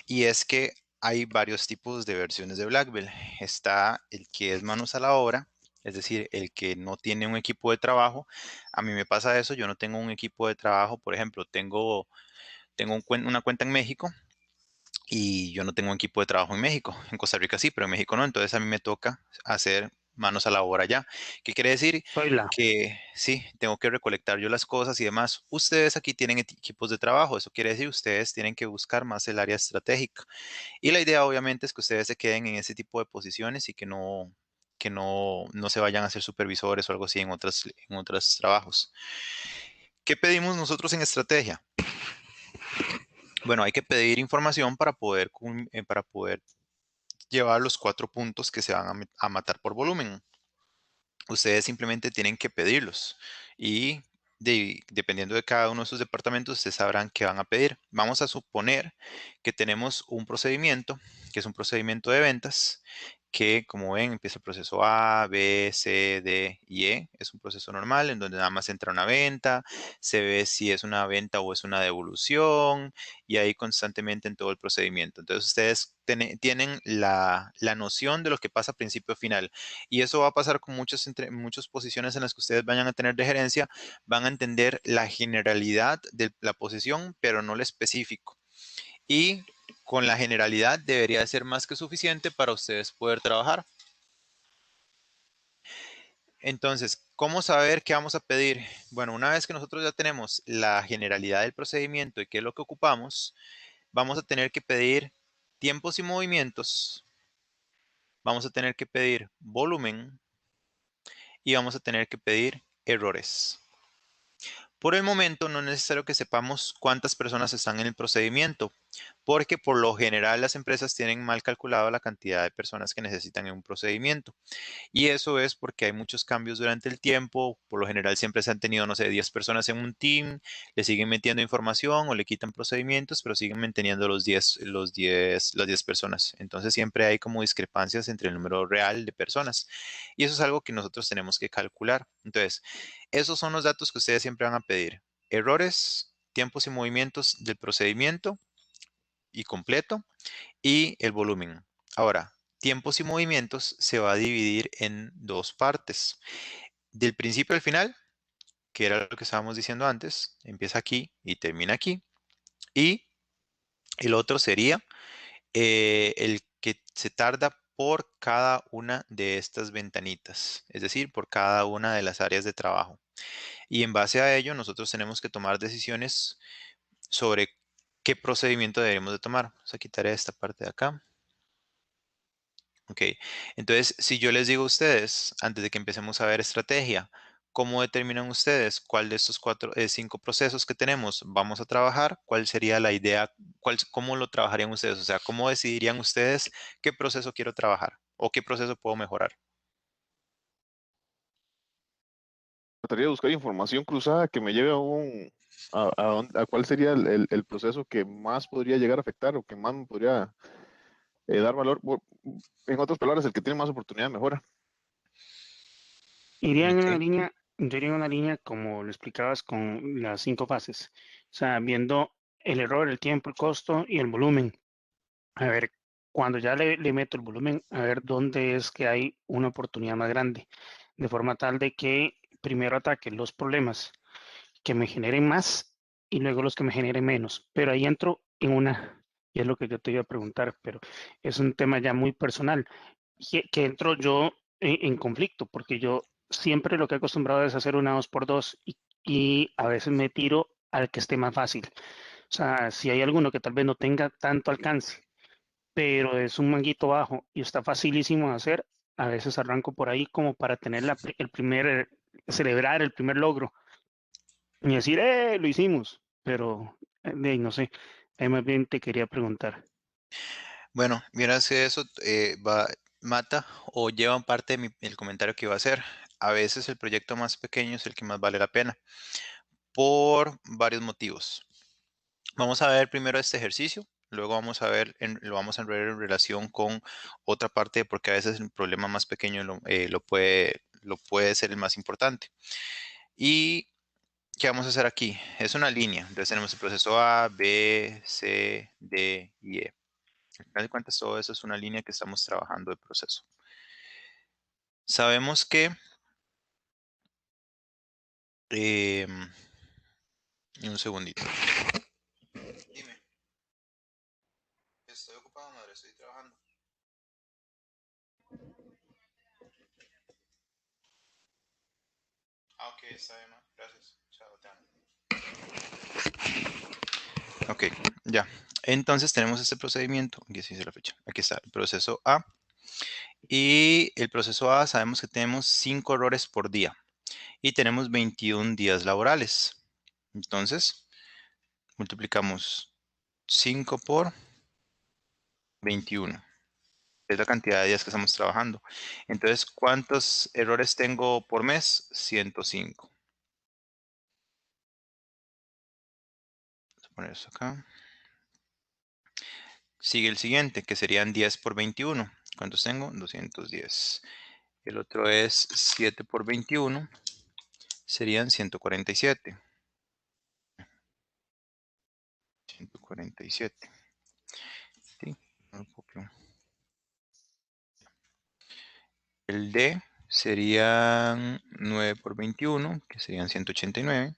y es que hay varios tipos de versiones de black belt. Está el que es manos a la obra, es decir, el que no tiene un equipo de trabajo. A mí me pasa eso, yo no tengo un equipo de trabajo, por ejemplo, tengo una cuenta en México y yo no tengo un equipo de trabajo en México. En Costa Rica sí, pero en México no. Entonces a mí me toca hacer manos a la obra ya. ¿Qué quiere decir? Soy la. Que sí, tengo que recolectar yo las cosas y demás. Ustedes aquí tienen equipos de trabajo. Eso quiere decir ustedes tienen que buscar más el área estratégica. Y la idea obviamente es que ustedes se queden en ese tipo de posiciones y que no se vayan a ser supervisores o algo así en otros trabajos. ¿Qué pedimos nosotros en estrategia? Bueno, hay que pedir información para poder llevar los 4 puntos que se van a matar por volumen. Ustedes simplemente tienen que pedirlos y dependiendo de cada uno de sus departamentos, ustedes sabrán qué van a pedir. Vamos a suponer que tenemos un procedimiento, que es un procedimiento de ventas, que como ven empieza el proceso A, B, C, D y E. Es un proceso normal en donde nada más entra una venta, se ve si es una venta o es una devolución y ahí constantemente en todo el procedimiento. Entonces ustedes tienen la noción de lo que pasa a principio a final. Y eso va a pasar con muchas posiciones en las que ustedes vayan a tener de gerencia, van a entender la generalidad de la posición, pero no lo específico. y con la generalidad debería ser más que suficiente para ustedes poder trabajar. Entonces, ¿cómo saber qué vamos a pedir? Bueno, una vez que nosotros ya tenemos la generalidad del procedimiento y qué es lo que ocupamos, vamos a tener que pedir tiempos y movimientos, vamos a tener que pedir volumen y vamos a tener que pedir errores. Por el momento no es necesario que sepamos cuántas personas están en el procedimiento, porque por lo general las empresas tienen mal calculado la cantidad de personas que necesitan en un procedimiento. Y eso es porque hay muchos cambios durante el tiempo. Por lo general siempre se han tenido, no sé, 10 personas en un team, le siguen metiendo información o le quitan procedimientos, pero siguen manteniendo las 10 personas. Entonces siempre hay como discrepancias entre el número real de personas. Y eso es algo que nosotros tenemos que calcular. Entonces, esos son los datos que ustedes siempre van a pedir. Errores, tiempos y movimientos del procedimiento y completo y el volumen. Ahora, tiempos y movimientos se va a dividir en dos partes. Del principio al final, que era lo que estábamos diciendo antes, empieza aquí y termina aquí. Y el otro sería el que se tarda por cada una de estas ventanitas, es decir, por cada una de las áreas de trabajo. Y en base a ello, nosotros tenemos que tomar decisiones sobre qué procedimiento deberíamos de tomar. Vamos a quitar esta parte de acá. Ok, entonces si yo les digo a ustedes, antes de que empecemos a ver estrategia, ¿cómo determinan ustedes cuál de estos 5 procesos que tenemos vamos a trabajar? ¿Cuál sería la idea? ¿Cómo lo trabajarían ustedes? O sea, ¿cómo decidirían ustedes qué proceso quiero trabajar o qué proceso puedo mejorar? Trataría de buscar información cruzada que me lleve a cuál sería el proceso que más podría llegar a afectar o que más me podría dar valor. En otras palabras, el que tiene más oportunidad mejora. Iría en una Ok. línea, yo iría en una línea como lo explicabas con las 5 fases. O sea, viendo el error, el tiempo, el costo y el volumen. A ver, cuando ya le meto el volumen, a ver dónde es que hay una oportunidad más grande. De forma tal de que primero ataque los problemas que me generen más y luego los que me generen menos. Pero ahí entro en una, y es lo que yo te iba a preguntar, pero es un tema ya muy personal, que entro yo en conflicto, porque yo siempre lo que he acostumbrado es hacer una 2x2 y a veces me tiro al que esté más fácil. O sea, si hay alguno que tal vez no tenga tanto alcance, pero es un manguito bajo y está facilísimo de hacer, a veces arranco por ahí como para tener el primer, celebrar el primer logro y decir, lo hicimos, pero no sé, ahí más bien te quería preguntar. Bueno, miras que eso mata o lleva parte de el comentario que iba a hacer. A veces el proyecto más pequeño es el que más vale la pena por varios motivos. Vamos a ver primero este ejercicio, luego vamos a ver, lo vamos a ver en relación con otra parte, porque a veces el problema más pequeño lo puede ser el más importante. ¿Y qué vamos a hacer aquí? Es una línea, entonces tenemos el proceso A, B, C, D y E. Al final de cuentas, todo eso es una línea que estamos trabajando de proceso. Sabemos que, em, un segundito. Dime. Estoy ocupado, madre, estoy trabajando. Ah, ok, está bien, ¿no? Gracias. Chao, te amo. Ok, ya. Entonces tenemos este procedimiento. Aquí se dice la fecha. Aquí está el proceso A. Y el proceso A sabemos que tenemos 5 errores por día. Y tenemos 21 días laborales. Entonces, multiplicamos 5 por 21. Es la cantidad de días que estamos trabajando. Entonces, ¿cuántos errores tengo por mes? 105. Vamos a poner eso acá. Sigue el siguiente, que serían 10 por 21. ¿Cuántos tengo? 210. El otro es 7 por 21. Serían 147. 147. Sí, no lo copio. El D serían 9 por 21, que serían 189.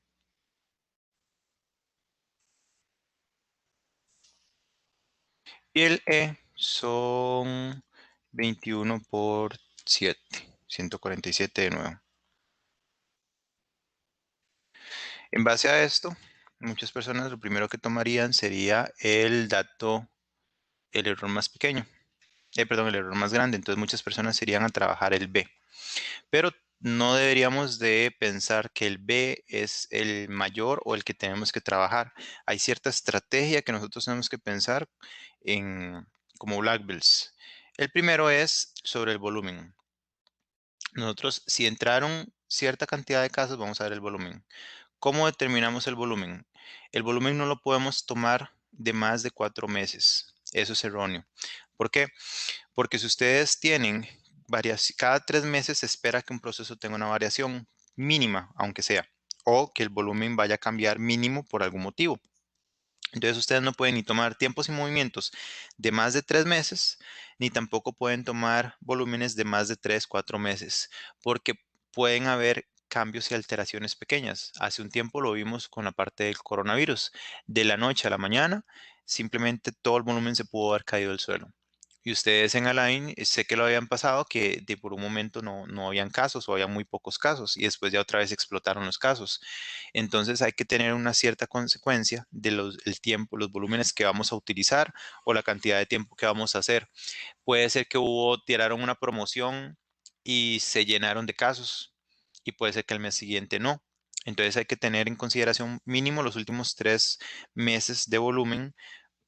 Y el E son 21 por 7, 147 de nuevo. En base a esto, muchas personas lo primero que tomarían sería el dato, el error más pequeño. Perdón, el error más grande. Entonces muchas personas irían a trabajar el B. Pero no deberíamos de pensar que el B es el mayor o el que tenemos que trabajar. Hay cierta estrategia que nosotros tenemos que pensar en, como black belts. El primero es sobre el volumen. Nosotros, si entraron cierta cantidad de casos, vamos a ver el volumen. ¿Cómo determinamos el volumen? El volumen no lo podemos tomar de más de 4 meses. Eso es erróneo. ¿Por qué? Porque si ustedes tienen cada 3 meses se espera que un proceso tenga una variación mínima, aunque sea, o que el volumen vaya a cambiar mínimo por algún motivo. Entonces ustedes no pueden ni tomar tiempos y movimientos de más de 3 meses, ni tampoco pueden tomar volúmenes de más de 3, 4 meses, porque pueden haber cambios y alteraciones pequeñas. Hace un tiempo lo vimos con la parte del coronavirus. De la noche a la mañana, simplemente todo el volumen se pudo haber caído al suelo. Y ustedes en Align, sé que lo habían pasado, que por un momento no habían casos o había muy pocos casos y después ya otra vez explotaron los casos. Entonces hay que tener una cierta consecuencia de el tiempo, los volúmenes que vamos a utilizar o la cantidad de tiempo que vamos a hacer. Puede ser que tiraron una promoción y se llenaron de casos y puede ser que el mes siguiente no. Entonces hay que tener en consideración mínimo los últimos 3 meses de volumen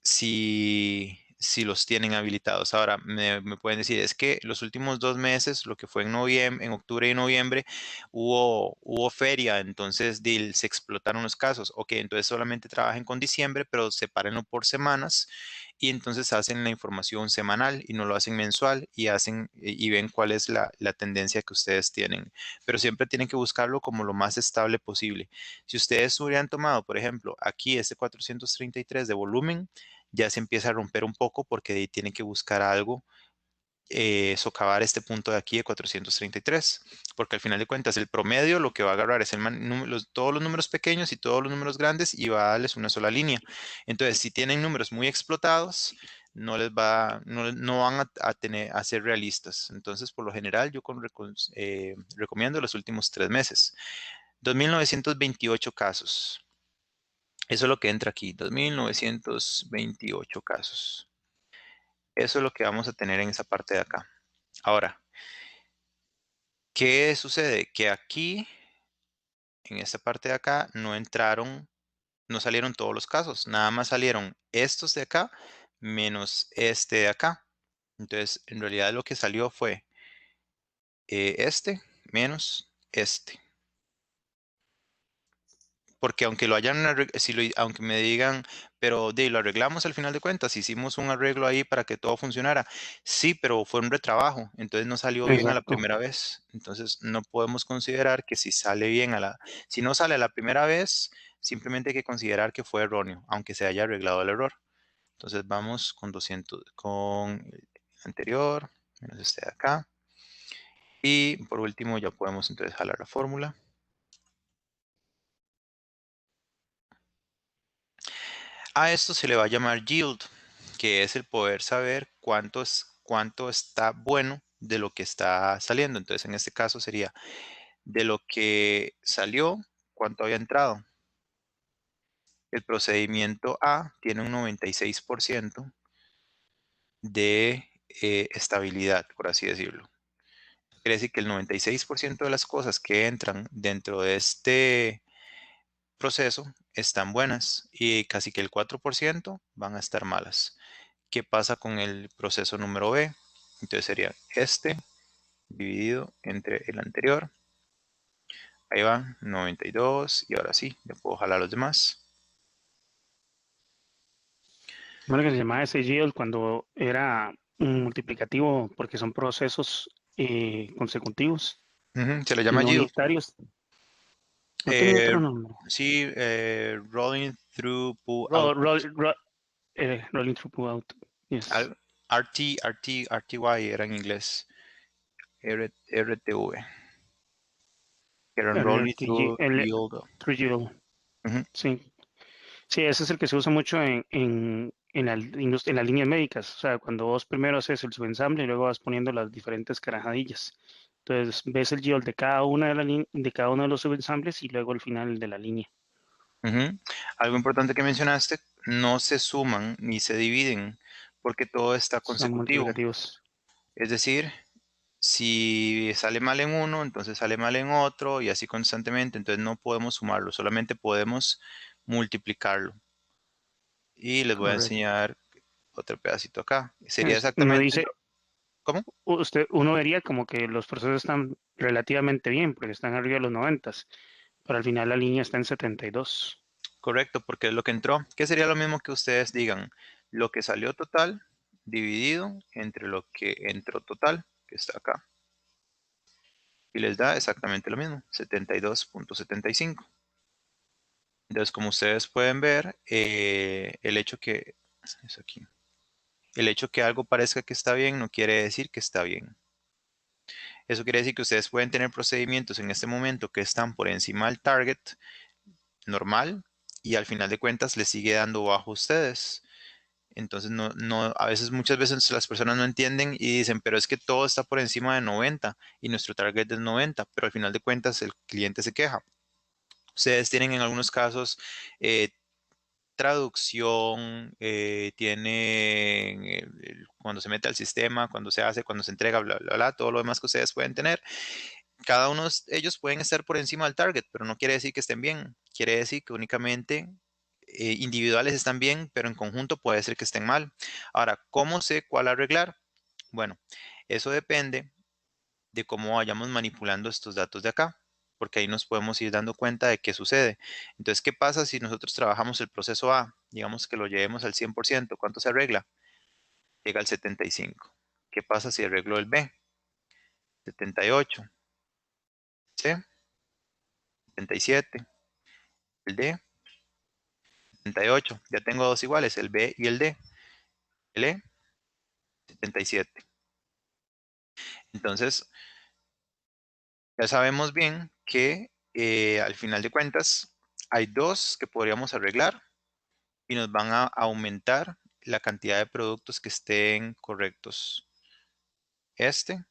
si los tienen habilitados. Ahora, me pueden decir, es que los últimos 2 meses, lo que fue en noviembre, en octubre y noviembre, hubo feria, entonces se explotaron los casos. Ok, entonces solamente trabajen con diciembre, pero sepárenlo por semanas y entonces hacen la información semanal y no lo hacen mensual y ven cuál es la tendencia que ustedes tienen. Pero siempre tienen que buscarlo como lo más estable posible. Si ustedes hubieran tomado, por ejemplo, aquí este 433 de volumen, ya se empieza a romper un poco porque ahí tienen que buscar algo, socavar este punto de aquí de 433, porque al final de cuentas el promedio lo que va a agarrar es todos los números pequeños y todos los números grandes y va a darles una sola línea. Entonces, si tienen números muy explotados, no van a ser realistas. Entonces, por lo general, yo recomiendo los últimos 3 meses. 2.928 casos. Eso es lo que entra aquí, 2.928 casos. Eso es lo que vamos a tener en esa parte de acá. Ahora, ¿qué sucede? Que aquí, en esta parte de acá, no salieron todos los casos. Nada más salieron estos de acá menos este de acá. Entonces, en realidad lo que salió fue este menos este. Porque aunque lo hayan, aunque me digan, pero lo arreglamos al final de cuentas, hicimos un arreglo ahí para que todo funcionara. Sí, pero fue un retrabajo, entonces no salió bien a la Exacto. primera vez. Entonces no podemos considerar que si sale bien si no sale a la primera vez, simplemente hay que considerar que fue erróneo, aunque se haya arreglado el error. Entonces vamos con 200, con el anterior, menos este de acá. Y por último ya podemos entonces jalar la fórmula. A esto se le va a llamar yield, que es el poder saber cuánto está bueno de lo que está saliendo. Entonces, en este caso sería de lo que salió, cuánto había entrado. El procedimiento A tiene un 96% de estabilidad, por así decirlo. Quiere decir que el 96% de las cosas que entran dentro de este proceso están buenas y casi que el 4% van a estar malas. ¿Qué pasa con el proceso número B? Entonces sería este dividido entre el anterior. Ahí va, 92. Y ahora sí, ya puedo jalar los demás. Bueno, que se llamaba ese yield cuando era un multiplicativo porque son procesos consecutivos Se le y llama no yield. unitarios. No tenía Eh, otro nombre. sí, rolling through pull Roll, output. roll, roll, rolling through pull out. Yes. RTY era en inglés. RTV. Que eran rolling LRTG, through yield. through yield. Ujú. Sí. Sí, ese es el que se usa mucho en en las líneas médicas. O sea, cuando vos primero haces el subensamble y luego vas poniendo las diferentes carajadillas. Entonces ves el yield de cada una de cada uno de los subensambles y luego el final de la línea. Ujú. Algo importante que mencionaste, no se suman ni se dividen porque todo está Son consecutivo. multiplicativos. Es decir, si sale mal en uno, entonces sale mal en otro y así constantemente. Entonces no podemos sumarlo, solamente podemos multiplicarlo. Y les voy a Correcto. enseñar otro pedacito acá. Sería Uno exactamente dice, ¿cómo? uno vería como que los procesos están relativamente bien porque están arriba de los 90, pero al final la línea está en 72. Correcto, porque es lo que entró. ¿Qué sería lo mismo que ustedes digan? Lo que salió total dividido entre lo que entró total, que está acá. Y les da exactamente lo mismo, 72.75. Entonces, como ustedes pueden ver, el hecho que es aquí. El hecho que algo parezca que está bien no quiere decir que está bien. Eso quiere decir que ustedes pueden tener procedimientos en este momento que están por encima del target normal y al final de cuentas les sigue dando bajo a ustedes. Entonces, a veces, muchas veces las personas no entienden y dicen, pero es que todo está por encima de 90 y nuestro target es 90, pero al final de cuentas el cliente se queja. Ustedes tienen en algunos casos traducción, tienen cuando se mete al sistema, cuando se hace, cuando se entrega, bla, bla, bla, todo lo demás que ustedes pueden tener. Cada uno de ellos pueden estar por encima del target, pero no quiere decir que estén bien. Quiere decir que únicamente individuales están bien, pero en conjunto puede ser que estén mal. Ahora, ¿cómo sé cuál arreglar? Bueno, eso depende de cómo vayamos manipulando estos datos de acá, porque ahí nos podemos ir dando cuenta de qué sucede. Entonces, ¿qué pasa si nosotros trabajamos el proceso A? Digamos que lo llevemos al 100%, ¿cuánto se arregla? Llega al 75. ¿Qué pasa si arreglo el B? 78. ¿Sí? 77. El D, 78. Ya tengo dos iguales, el B y el D. El E, 77. Entonces, ya sabemos bien que al final de cuentas hay dos que podríamos arreglar y nos van a aumentar la cantidad de productos que estén correctos. Este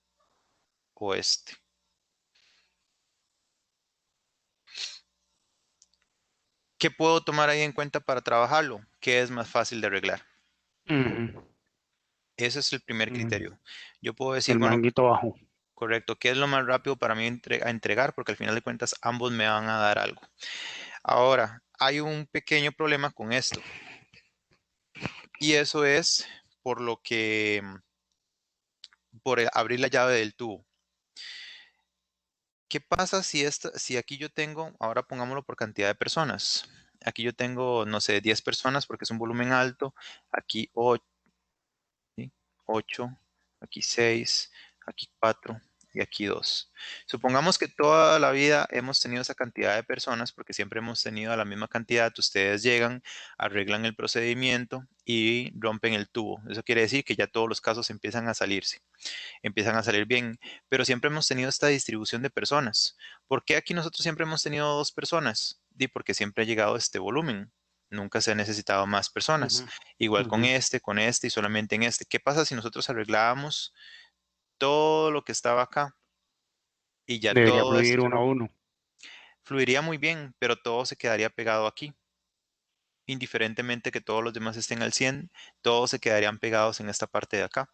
o este. ¿Qué puedo tomar ahí en cuenta para trabajarlo? ¿Qué es más fácil de arreglar? Ujú, Ese es el primer ujú. criterio. Yo puedo decir, El bueno, manguito bajo. correcto, ¿qué es lo más rápido para mí a entregar? Porque al final de cuentas ambos me van a dar algo. Ahora, hay un pequeño problema con esto. Y eso es por lo que, por abrir la llave del tubo. ¿Qué pasa si aquí yo tengo, ahora pongámoslo por cantidad de personas? Aquí yo tengo, no sé, 10 personas porque es un volumen alto. Aquí 8, ¿sí? 8, aquí 6, aquí 4 y aquí 2. Supongamos que toda la vida hemos tenido esa cantidad de personas porque siempre hemos tenido la misma cantidad. Ustedes llegan, arreglan el procedimiento y rompen el tubo. Eso quiere decir que ya todos los casos empiezan a salirse, empiezan a salir bien, pero siempre hemos tenido esta distribución de personas. ¿Por qué aquí nosotros siempre hemos tenido dos personas? Porque siempre ha llegado este volumen. Nunca se ha necesitado más personas. Ujú, Igual ujú. con este y solamente en este. ¿Qué pasa si nosotros arreglábamos todo lo que estaba acá y ya Debería todo fluir esto uno a uno. fluiría muy bien, pero todo se quedaría pegado aquí? Indiferentemente que todos los demás estén al 100, todos se quedarían pegados en esta parte de acá.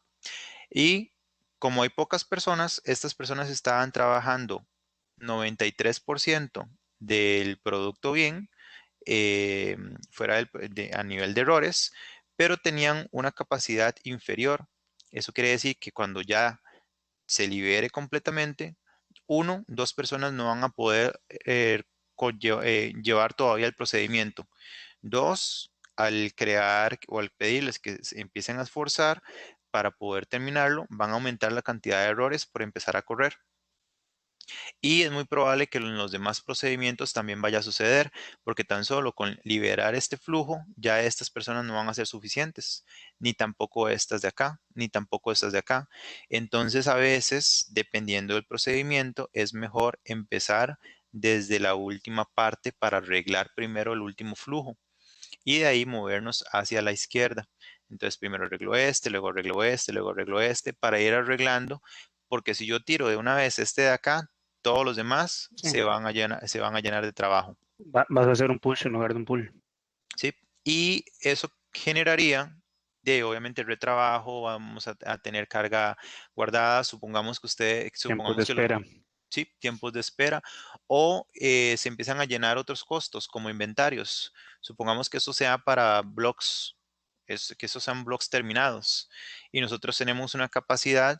Y como hay pocas personas, estas personas estaban trabajando 93% del producto bien, eh, a nivel de errores, pero tenían una capacidad inferior. Eso quiere decir que cuando ya se libere completamente, dos personas no van a poder llevar todavía el procedimiento. Dos, al crear o al pedirles que se empiecen a esforzar para poder terminarlo, van a aumentar la cantidad de errores por empezar a correr. Y es muy probable que en los demás procedimientos también vaya a suceder, porque tan solo con liberar este flujo, ya estas personas no van a ser suficientes, ni tampoco estas de acá, ni tampoco estas de acá. Entonces, a veces, dependiendo del procedimiento, es mejor empezar desde la última parte para arreglar primero el último flujo. y de ahí movernos hacia la izquierda. Entonces primero arreglo este, luego arreglo este, luego arreglo este, para ir arreglando, porque si yo tiro de una vez este de acá, todos los demás Sí. se van a llenar de trabajo. Vas a hacer un push en lugar de un pull. ¿Sí? Y eso generaría obviamente retrabajo, vamos a tener carga guardada, supongamos que Tiempos de supongamos que espera. sí, tiempos de espera, o se empiezan a llenar otros costos como inventarios. Supongamos que eso sea para blogs, que esos sean blogs terminados y nosotros tenemos una capacidad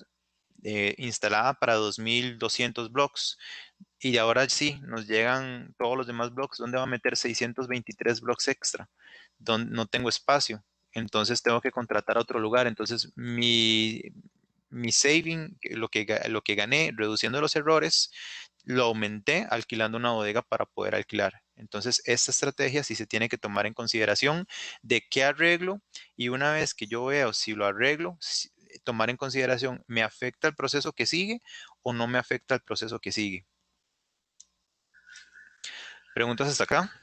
instalada para 2200 blogs. Y ahora sí, nos llegan todos los demás blogs. ¿Dónde va a meter 623 blogs extra? Donde no tengo espacio. Entonces tengo que contratar a otro lugar. Entonces mi saving, lo que gané reduciendo los errores, lo aumenté alquilando una bodega para poder alquilar. Entonces esta estrategia sí se tiene que tomar en consideración de qué arreglo y una vez que yo veo si lo arreglo, tomar en consideración, ¿me afecta el proceso que sigue o no me afecta el proceso que sigue? ¿Preguntas hasta acá?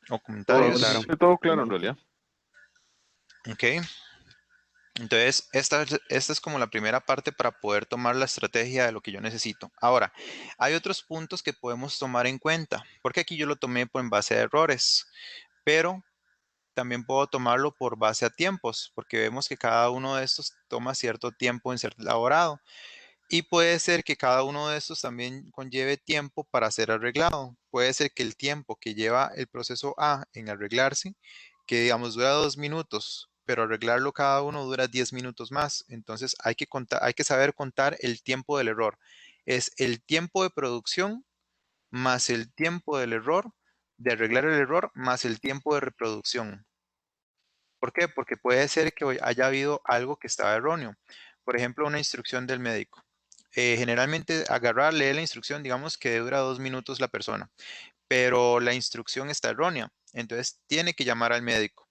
¿O Todo, comentarios? Claro. todo claro en realidad. Ok. Entonces, esta es como la primera parte para poder tomar la estrategia de lo que yo necesito. Ahora, hay otros puntos que podemos tomar en cuenta, porque aquí yo lo tomé en base a errores, pero también puedo tomarlo por base a tiempos, porque vemos que cada uno de estos toma cierto tiempo en ser elaborado. Y puede ser que cada uno de estos también conlleve tiempo para ser arreglado. Puede ser que el tiempo que lleva el proceso A en arreglarse, que digamos dura 2 minutos, pero arreglarlo cada uno dura 10 minutos más. Entonces hay que saber contar el tiempo del error. Es el tiempo de producción más el tiempo del error, de arreglar el error, más el tiempo de reproducción. ¿Por qué? Porque puede ser que haya habido algo que estaba erróneo. Por ejemplo, una instrucción del médico. Generalmente agarrar, leer la instrucción, digamos que dura 2 minutos la persona, pero la instrucción está errónea. Entonces tiene que llamar al médico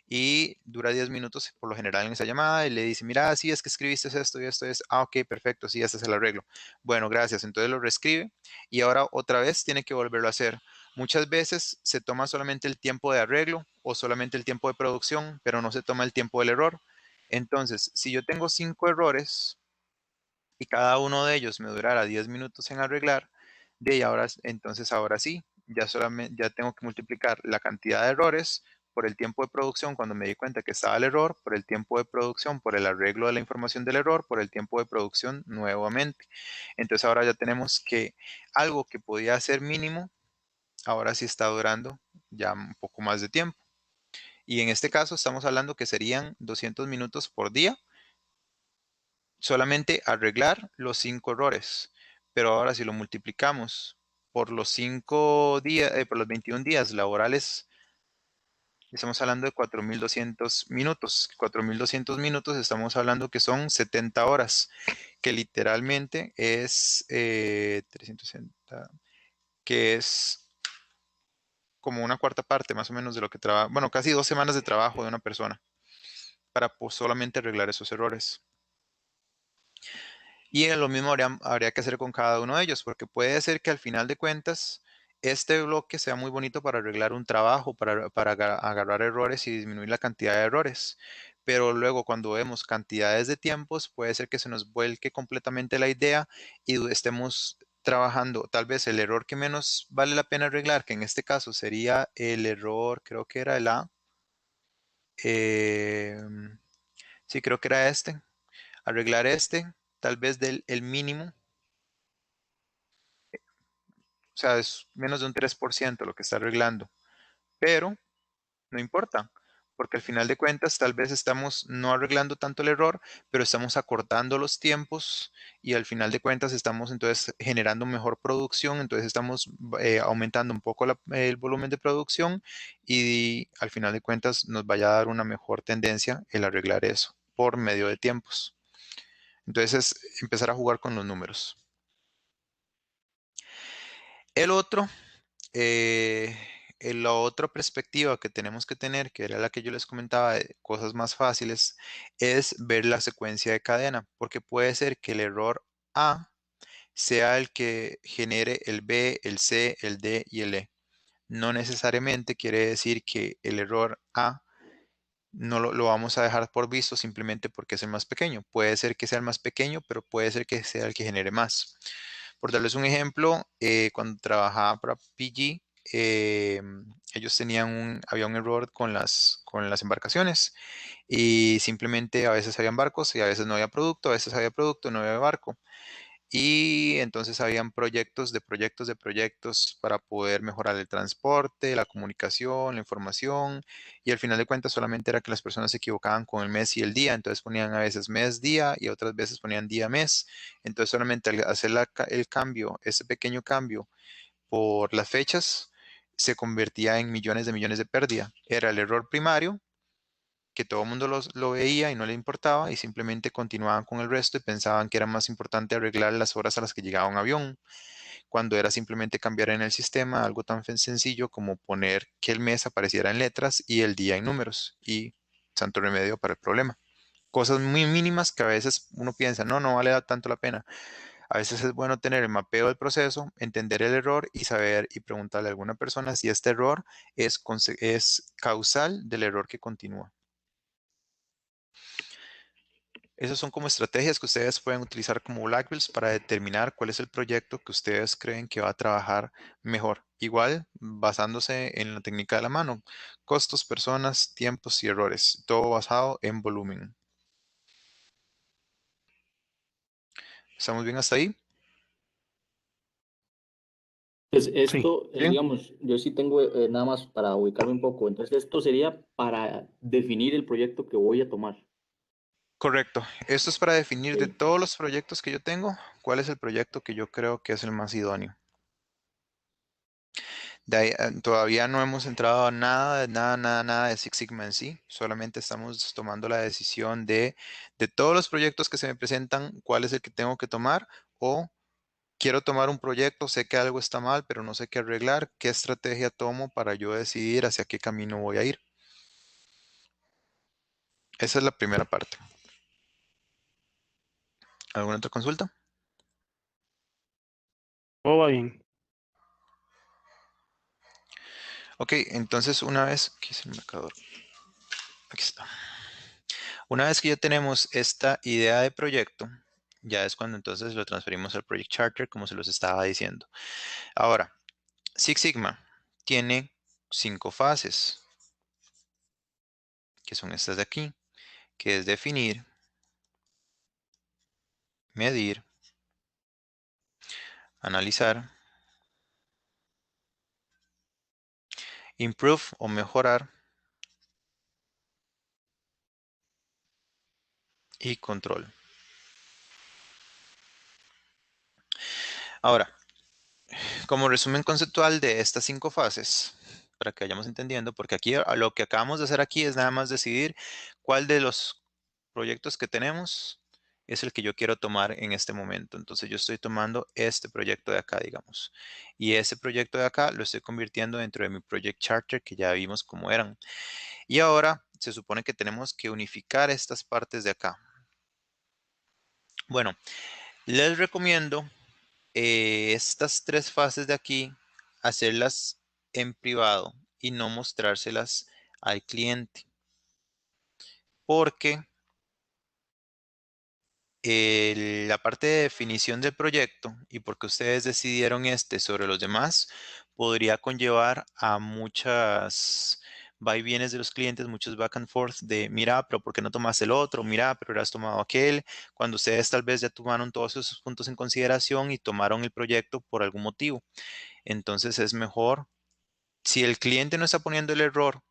y dura 10 minutos por lo general en esa llamada y le dice, mira, sí, es que escribiste esto y esto es, ok, perfecto, sí, este es el arreglo. Bueno, gracias. Entonces lo reescribe y ahora otra vez tiene que volverlo a hacer. Muchas veces se toma solamente el tiempo de arreglo o solamente el tiempo de producción, pero no se toma el tiempo del error. Entonces, si yo tengo 5 errores y cada uno de ellos me durara 10 minutos en arreglar, entonces ahora sí, ya tengo que multiplicar la cantidad de errores por el tiempo de producción cuando me di cuenta que estaba el error, por el tiempo de producción, por el arreglo de la información del error, por el tiempo de producción nuevamente. Entonces ahora ya tenemos que algo que podía ser mínimo, ahora sí está durando ya un poco más de tiempo. Y en este caso estamos hablando que serían 200 minutos por día solamente arreglar los 5 errores. Pero ahora si lo multiplicamos por los 5 días, por los 21 días laborales, estamos hablando de 4.200 minutos. 4.200 minutos estamos hablando que son 70 horas, que literalmente es 360, que es como una cuarta parte más o menos de lo que trabaja, bueno, casi 2 semanas de trabajo de una persona para solamente arreglar esos errores. Y lo mismo habría que hacer con cada uno de ellos, porque puede ser que al final de cuentas este bloque sea muy bonito para arreglar un trabajo, para agarrar errores y disminuir la cantidad de errores. Pero luego cuando vemos cantidades de tiempos, puede ser que se nos vuelque completamente la idea y estemos trabajando tal vez el error que menos vale la pena arreglar, que en este caso sería el error, creo que era el A. Sí, creo que era este. Arreglar este, tal vez del el mínimo. O sea, es menos de un 3% lo que está arreglando. Pero no importa, porque al final de cuentas tal vez estamos no arreglando tanto el error, pero estamos acortando los tiempos y al final de cuentas estamos entonces generando mejor producción, entonces estamos aumentando un poco el volumen de producción y al final de cuentas nos vaya a dar una mejor tendencia el arreglar eso por medio de tiempos. Entonces es empezar a jugar con los números. El otro Eh, la otra perspectiva que tenemos que tener, que era la que yo les comentaba de cosas más fáciles, es ver la secuencia de cadena, porque puede ser que el error A sea el que genere el B, el C, el D y el E. no necesariamente quiere decir que el error A no lo vamos a dejar por visto simplemente porque es el más pequeño. Puede ser que sea el más pequeño, pero puede ser que sea el que genere más. Por darles un ejemplo, cuando trabajaba para PG, ellos había un error con las embarcaciones y simplemente a veces habían barcos y a veces no había producto, a veces había producto y no había barco. Y entonces habían proyectos de proyectos para poder mejorar el transporte, la comunicación, la información. Y al final de cuentas solamente era que las personas se equivocaban con el mes y el día. Entonces ponían a veces mes, día y otras veces ponían día, mes. Entonces solamente al hacer el cambio, ese pequeño cambio por las fechas, se convertía en millones de pérdida. Era el error primario que todo el mundo lo veía y no le importaba y simplemente continuaban con el resto y pensaban que era más importante arreglar las horas a las que llegaba un avión, cuando era simplemente cambiar en el sistema algo tan sencillo como poner que el mes apareciera en letras y el día en números y santo remedio para el problema. Cosas muy mínimas que a veces uno piensa, no vale tanto la pena. A veces es bueno tener el mapeo del proceso, entender el error y saber y preguntarle a alguna persona si este error es causal del error que continúa. Esas son como estrategias que ustedes pueden utilizar como Black Belts para determinar cuál es el proyecto que ustedes creen que va a trabajar mejor. Igual, basándose en la técnica de la mano, costos, personas, tiempos y errores, todo basado en volumen. ¿Estamos bien hasta ahí? Pues Sí. esto, Bien, digamos, yo sí tengo nada más para ubicarme un poco. Entonces, esto sería para definir el proyecto que voy a tomar. Correcto. Esto es para definir de Ok. todos los proyectos que yo tengo, cuál es el proyecto que yo creo que es el más idóneo. Todavía no hemos entrado a nada de Six Sigma en sí. Solamente estamos tomando la decisión de todos los proyectos que se me presentan, cuál es el que tengo que tomar o quiero tomar un proyecto, sé que algo está mal, pero no sé qué arreglar, qué estrategia tomo para yo decidir hacia qué camino voy a ir. Esa es la primera parte. ¿Alguna otra consulta? Todo va bien. Ok, entonces una vez, ¿qué es el marcador? Aquí está. Una vez que ya tenemos esta idea de proyecto, ya es cuando entonces lo transferimos al Project Charter, como se los estaba diciendo. Ahora, Six Sigma tiene 5 fases, que son estas de aquí, que es definir, medir, analizar, improve o mejorar y control. Ahora, como resumen conceptual de estas 5 fases, para que vayamos entendiendo, porque aquí lo que acabamos de hacer aquí es nada más decidir cuál de los proyectos que tenemos es el que yo quiero tomar en este momento. Entonces yo estoy tomando este proyecto de acá, digamos. Y ese proyecto de acá lo estoy convirtiendo dentro de mi Project Charter que ya vimos cómo eran. Y ahora se supone que tenemos que unificar estas partes de acá. Bueno, les recomiendo estas 3 fases de aquí, hacerlas en privado y no mostrárselas al cliente. Porque la parte de definición del proyecto y porque ustedes decidieron este sobre los demás, podría conllevar a muchas va y vienes de los clientes, muchos back and forth de, mira, pero ¿por qué no tomaste el otro? Mira, pero has tomado aquel, cuando ustedes tal vez ya tomaron todos esos puntos en consideración y tomaron el proyecto por algún motivo. Entonces es mejor, si el cliente no está poniendo el error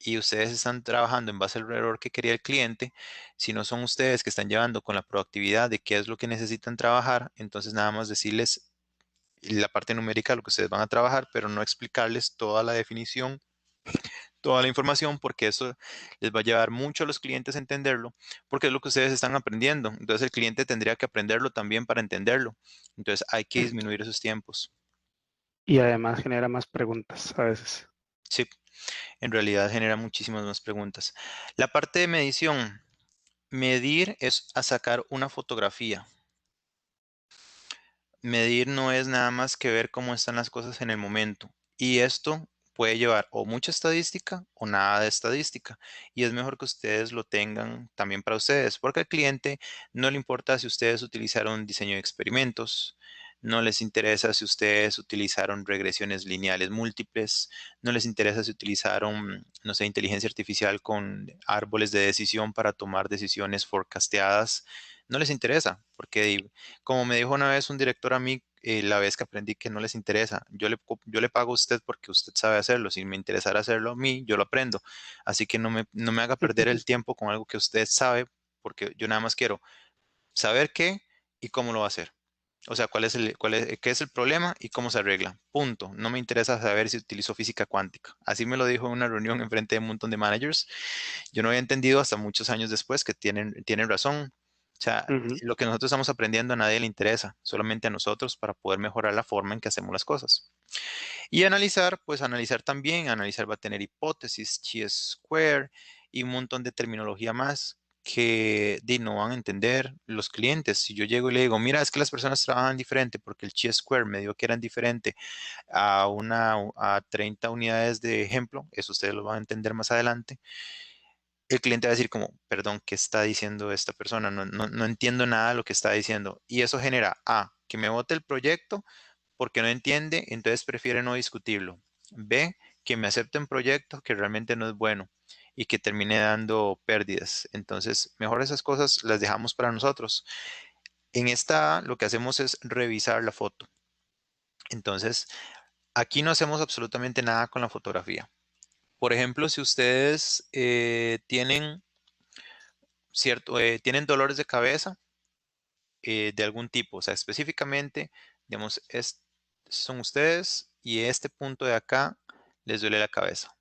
y ustedes están trabajando en base al error que quería el cliente, si no son ustedes que están llevando con la proactividad de qué es lo que necesitan trabajar, entonces nada más decirles la parte numérica, lo que ustedes van a trabajar, pero no explicarles toda la definición, toda la información, porque eso les va a llevar mucho a los clientes a entenderlo, porque es lo que ustedes están aprendiendo. Entonces el cliente tendría que aprenderlo también para entenderlo. Entonces hay que disminuir esos tiempos. Y además genera más preguntas a veces. Sí, en realidad genera muchísimas más preguntas. La parte de medición. Medir es a sacar una fotografía. Medir no es nada más que ver cómo están las cosas en el momento. Y esto puede llevar o mucha estadística o nada de estadística. Y es mejor que ustedes lo tengan también para ustedes, porque al cliente no le importa si ustedes utilizaron diseño de experimentos, no les interesa si ustedes utilizaron regresiones lineales múltiples, no les interesa si utilizaron, no sé, inteligencia artificial con árboles de decisión para tomar decisiones forecasteadas. No les interesa, porque como me dijo una vez un director a mí, la vez que aprendí que no les interesa, yo le pago a usted porque usted sabe hacerlo. Si me interesara hacerlo a mí, yo lo aprendo. Así que no me haga perder el tiempo con algo que usted sabe, porque yo nada más quiero saber qué y cómo lo va a hacer. O sea, qué es el problema y cómo se arregla. Punto. No me interesa saber si utilizo física cuántica. Así me lo dijo en una reunión en frente de un montón de managers. Yo no había entendido hasta muchos años después que tienen razón. O sea, Ujú. lo que nosotros estamos aprendiendo a nadie le interesa, solamente a nosotros para poder mejorar la forma en que hacemos las cosas. Y analizar, pues analizar también, analizar va a tener hipótesis, chi-square y un montón de terminología más que no van a entender los clientes. Si yo llego y le digo, mira, es que las personas trabajan diferente porque el chi-square me dio que eran diferente a 30 unidades de ejemplo, eso ustedes lo van a entender más adelante. El cliente va a decir como, perdón, ¿qué está diciendo esta persona? No entiendo nada de lo que está diciendo. Y eso genera, que me vote el proyecto porque no entiende, entonces prefiere no discutirlo. B, que me acepte un proyecto que realmente no es bueno y que termine dando pérdidas. Entonces, mejor esas cosas las dejamos para nosotros. En esta A, lo que hacemos es revisar la foto. Entonces, aquí no hacemos absolutamente nada con la fotografía. Por ejemplo, si ustedes tienen dolores de cabeza de algún tipo, o sea, específicamente, digamos, son ustedes y este punto de acá les duele la cabeza.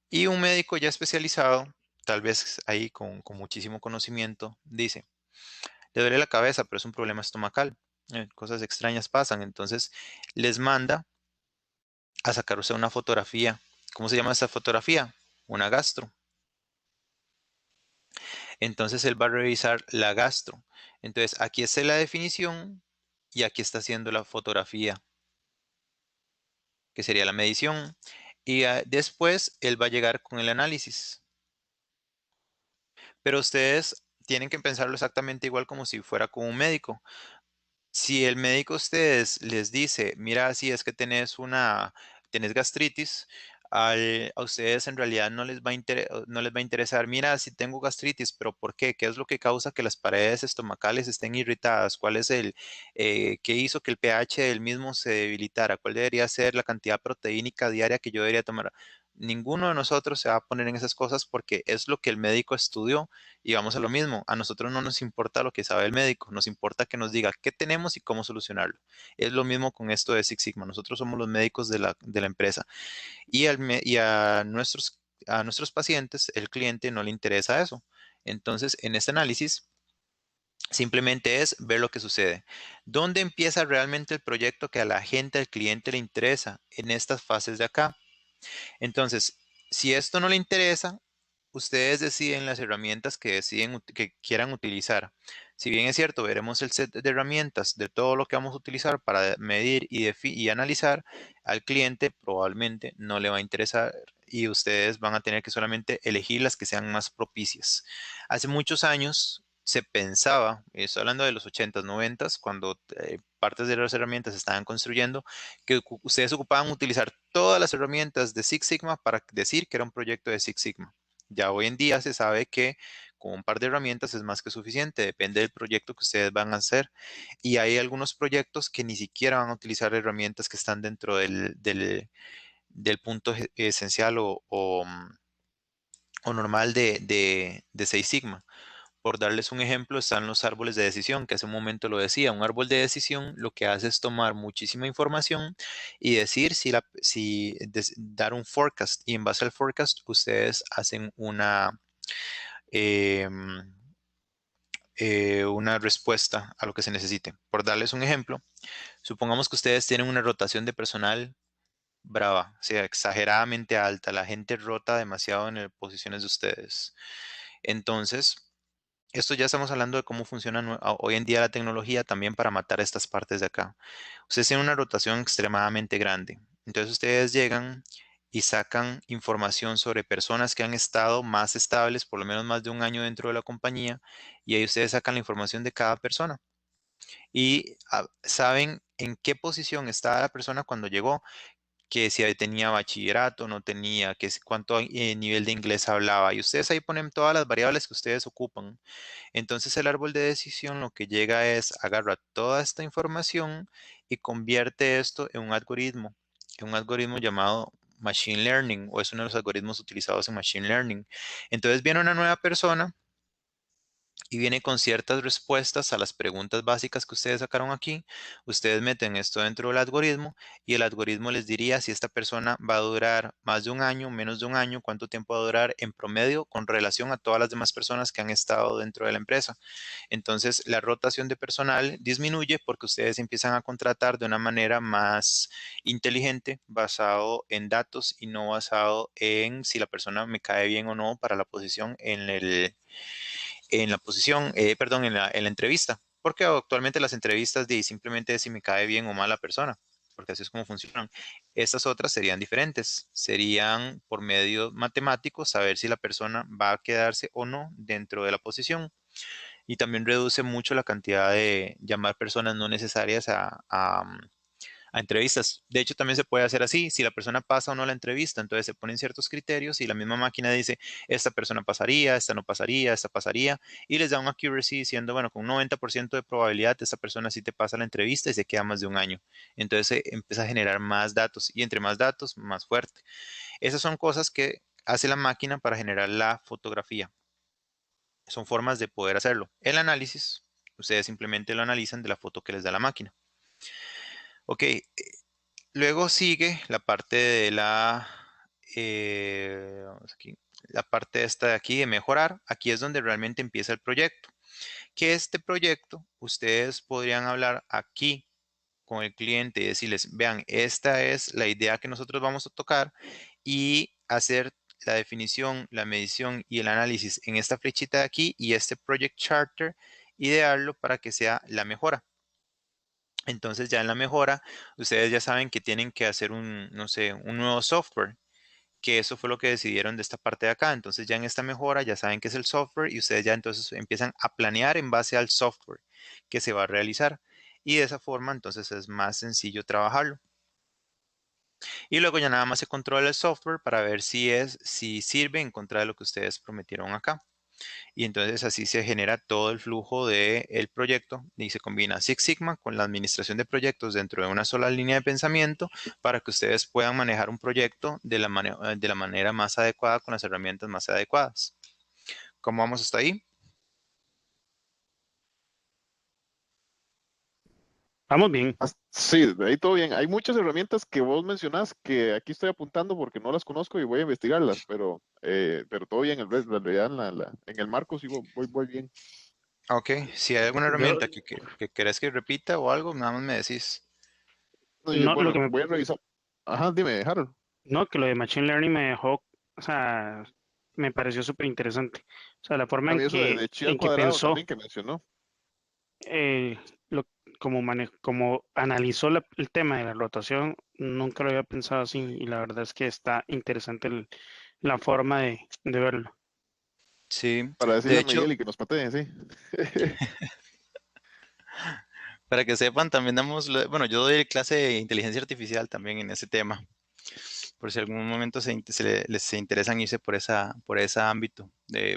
Y un médico ya especializado, tal vez ahí con muchísimo conocimiento, dice, le duele la cabeza, pero es un problema estomacal. Cosas extrañas pasan, entonces les manda a sacarse una fotografía. ¿Cómo se llama esta fotografía? Una gastro. Entonces él va a revisar la gastro. Entonces aquí está la definición y aquí está haciendo la fotografía, que sería la medición. Y después él va a llegar con el análisis. Pero ustedes tienen que pensarlo exactamente igual como si fuera con un médico. Si el médico a ustedes les dice, mira, si es que tenés gastritis, a ustedes en realidad no les va a interesar, mira, si tengo gastritis, pero ¿por qué? ¿Qué es lo que causa que las paredes estomacales estén irritadas? ¿Cuál es qué hizo que el pH del mismo se debilitara? ¿Cuál debería ser la cantidad proteínica diaria que yo debería tomar? Ninguno de nosotros se va a poner en esas cosas porque es lo que el médico estudió. Y vamos a lo mismo, a nosotros no nos importa lo que sabe el médico, nos importa que nos diga qué tenemos y cómo solucionarlo. Es lo mismo con esto de Six Sigma, nosotros somos los médicos de la empresa y a nuestros pacientes, el cliente no le interesa eso. Entonces, en este análisis, simplemente es ver lo que sucede. ¿Dónde empieza realmente el proyecto que a la gente, al cliente le interesa? En estas fases de acá. Entonces, si esto no le interesa, ustedes deciden las herramientas que quieran utilizar. Si bien es cierto, veremos el set de herramientas de todo lo que vamos a utilizar para medir y analizar, al cliente probablemente no le va a interesar y ustedes van a tener que solamente elegir las que sean más propicias. Hace muchos años se pensaba, estoy hablando de los 80s, 90s, cuando partes de las herramientas se estaban construyendo, que ustedes ocupaban utilizar todas las herramientas de Six Sigma para decir que era un proyecto de Six Sigma. Ya hoy en día se sabe que con un par de herramientas es más que suficiente, depende del proyecto que ustedes van a hacer. Y hay algunos proyectos que ni siquiera van a utilizar herramientas que están dentro del punto esencial o normal de Six Sigma. Por darles un ejemplo, están los árboles de decisión, que hace un momento lo decía. Un árbol de decisión lo que hace es tomar muchísima información y decir dar un forecast. Y en base al forecast, ustedes hacen em, una respuesta a lo que se necesite. Por darles un ejemplo, supongamos que ustedes tienen una rotación de personal brava, o sea, exageradamente alta. La gente rota demasiado en las posiciones de ustedes. Entonces, esto ya estamos hablando de cómo funciona hoy en día la tecnología también para matar estas partes de acá. Ustedes tienen una rotación extremadamente grande. Entonces ustedes llegan y sacan información sobre personas que han estado más estables, por lo menos más de un año dentro de la compañía, y ahí ustedes sacan la información de cada persona y saben en qué posición estaba la persona cuando llegó, que si tenía bachillerato, no tenía, cuánto nivel de inglés hablaba. Y ustedes ahí ponen todas las variables que ustedes ocupan. Entonces el árbol de decisión lo que llega es agarra toda esta información y convierte esto en un algoritmo llamado Machine Learning, o es uno de los algoritmos utilizados en Machine Learning. Entonces viene una nueva persona y viene con ciertas respuestas a las preguntas básicas que ustedes sacaron aquí. Ustedes meten esto dentro del algoritmo y el algoritmo les diría si esta persona va a durar más de un año, menos de un año, cuánto tiempo va a durar en promedio con relación a todas las demás personas que han estado dentro de la empresa. Entonces, la rotación de personal disminuye porque ustedes empiezan a contratar de una manera más inteligente, basado en datos y no basado en si la persona me cae bien o no para la posición en la posición, perdón, en la entrevista. Porque actualmente las entrevistas de simplemente si me cae bien o mal la persona, porque así es como funcionan. Estas otras serían diferentes, serían por medio matemático saber si la persona va a quedarse o no dentro de la posición. Y también reduce mucho la cantidad de llamar personas no necesarias a entrevistas. De hecho, también se puede hacer así, si la persona pasa o no la entrevista, entonces se ponen ciertos criterios y la misma máquina dice, esta persona pasaría, esta no pasaría, esta pasaría, y les da un accuracy diciendo, bueno, con un 90% de probabilidad, esta persona sí te pasa la entrevista y se queda más de un año. Entonces se empieza a generar más datos y entre más datos, más fuerte. Esas son cosas que hace la máquina para generar la fotografía. Son formas de poder hacerlo. El análisis, ustedes simplemente lo analizan de la foto que les da la máquina. Ok, luego sigue la parte de vamos aquí, la parte esta de aquí de mejorar. Aquí es donde realmente empieza el proyecto. Que este proyecto, ustedes podrían hablar aquí con el cliente y decirles, vean, esta es la idea que nosotros vamos a tocar y hacer la definición, la medición y el análisis en esta flechita de aquí y este project charter, idearlo para que sea la mejora. Entonces ya en la mejora, ustedes ya saben que tienen que hacer no sé, un nuevo software, que eso fue lo que decidieron de esta parte de acá. Entonces ya en esta mejora ya saben que es el software y ustedes ya entonces empiezan a planear en base al software que se va a realizar. Y de esa forma entonces es más sencillo trabajarlo. Y luego ya nada más se controla el software para ver si sirve en contra de lo que ustedes prometieron acá. Y entonces así se genera todo el flujo del proyecto y se combina Six Sigma con la administración de proyectos dentro de una sola línea de pensamiento para que ustedes puedan manejar un proyecto de la manera más adecuada con las herramientas más adecuadas. ¿Cómo vamos hasta ahí? Vamos bien. Sí, de ahí todo bien. Hay muchas herramientas que vos mencionás que aquí estoy apuntando porque no las conozco y voy a investigarlas, pero todo bien, la realidad en el marco sí voy bien. Ok, si hay alguna Yo, herramienta que querés que repita o algo, nada más me decís. No, no, lo bueno, que me, voy a revisar. Ajá, dime, Harold. no, que lo de Machine Learning me dejó, o sea, me pareció súper interesante. O sea, la forma A mí eso de chi al en que cuadrado pensó, también que mencionó. eh, lo, como analizó el tema de la rotación, nunca lo había pensado así y la verdad es que está interesante la forma de verlo. Sí, Para de decirle a hecho, Miguel y que nos patee, sí. para que sepan, también bueno, yo doy clase de inteligencia artificial también en ese tema, por si algún momento les interesan irse por ese ámbito,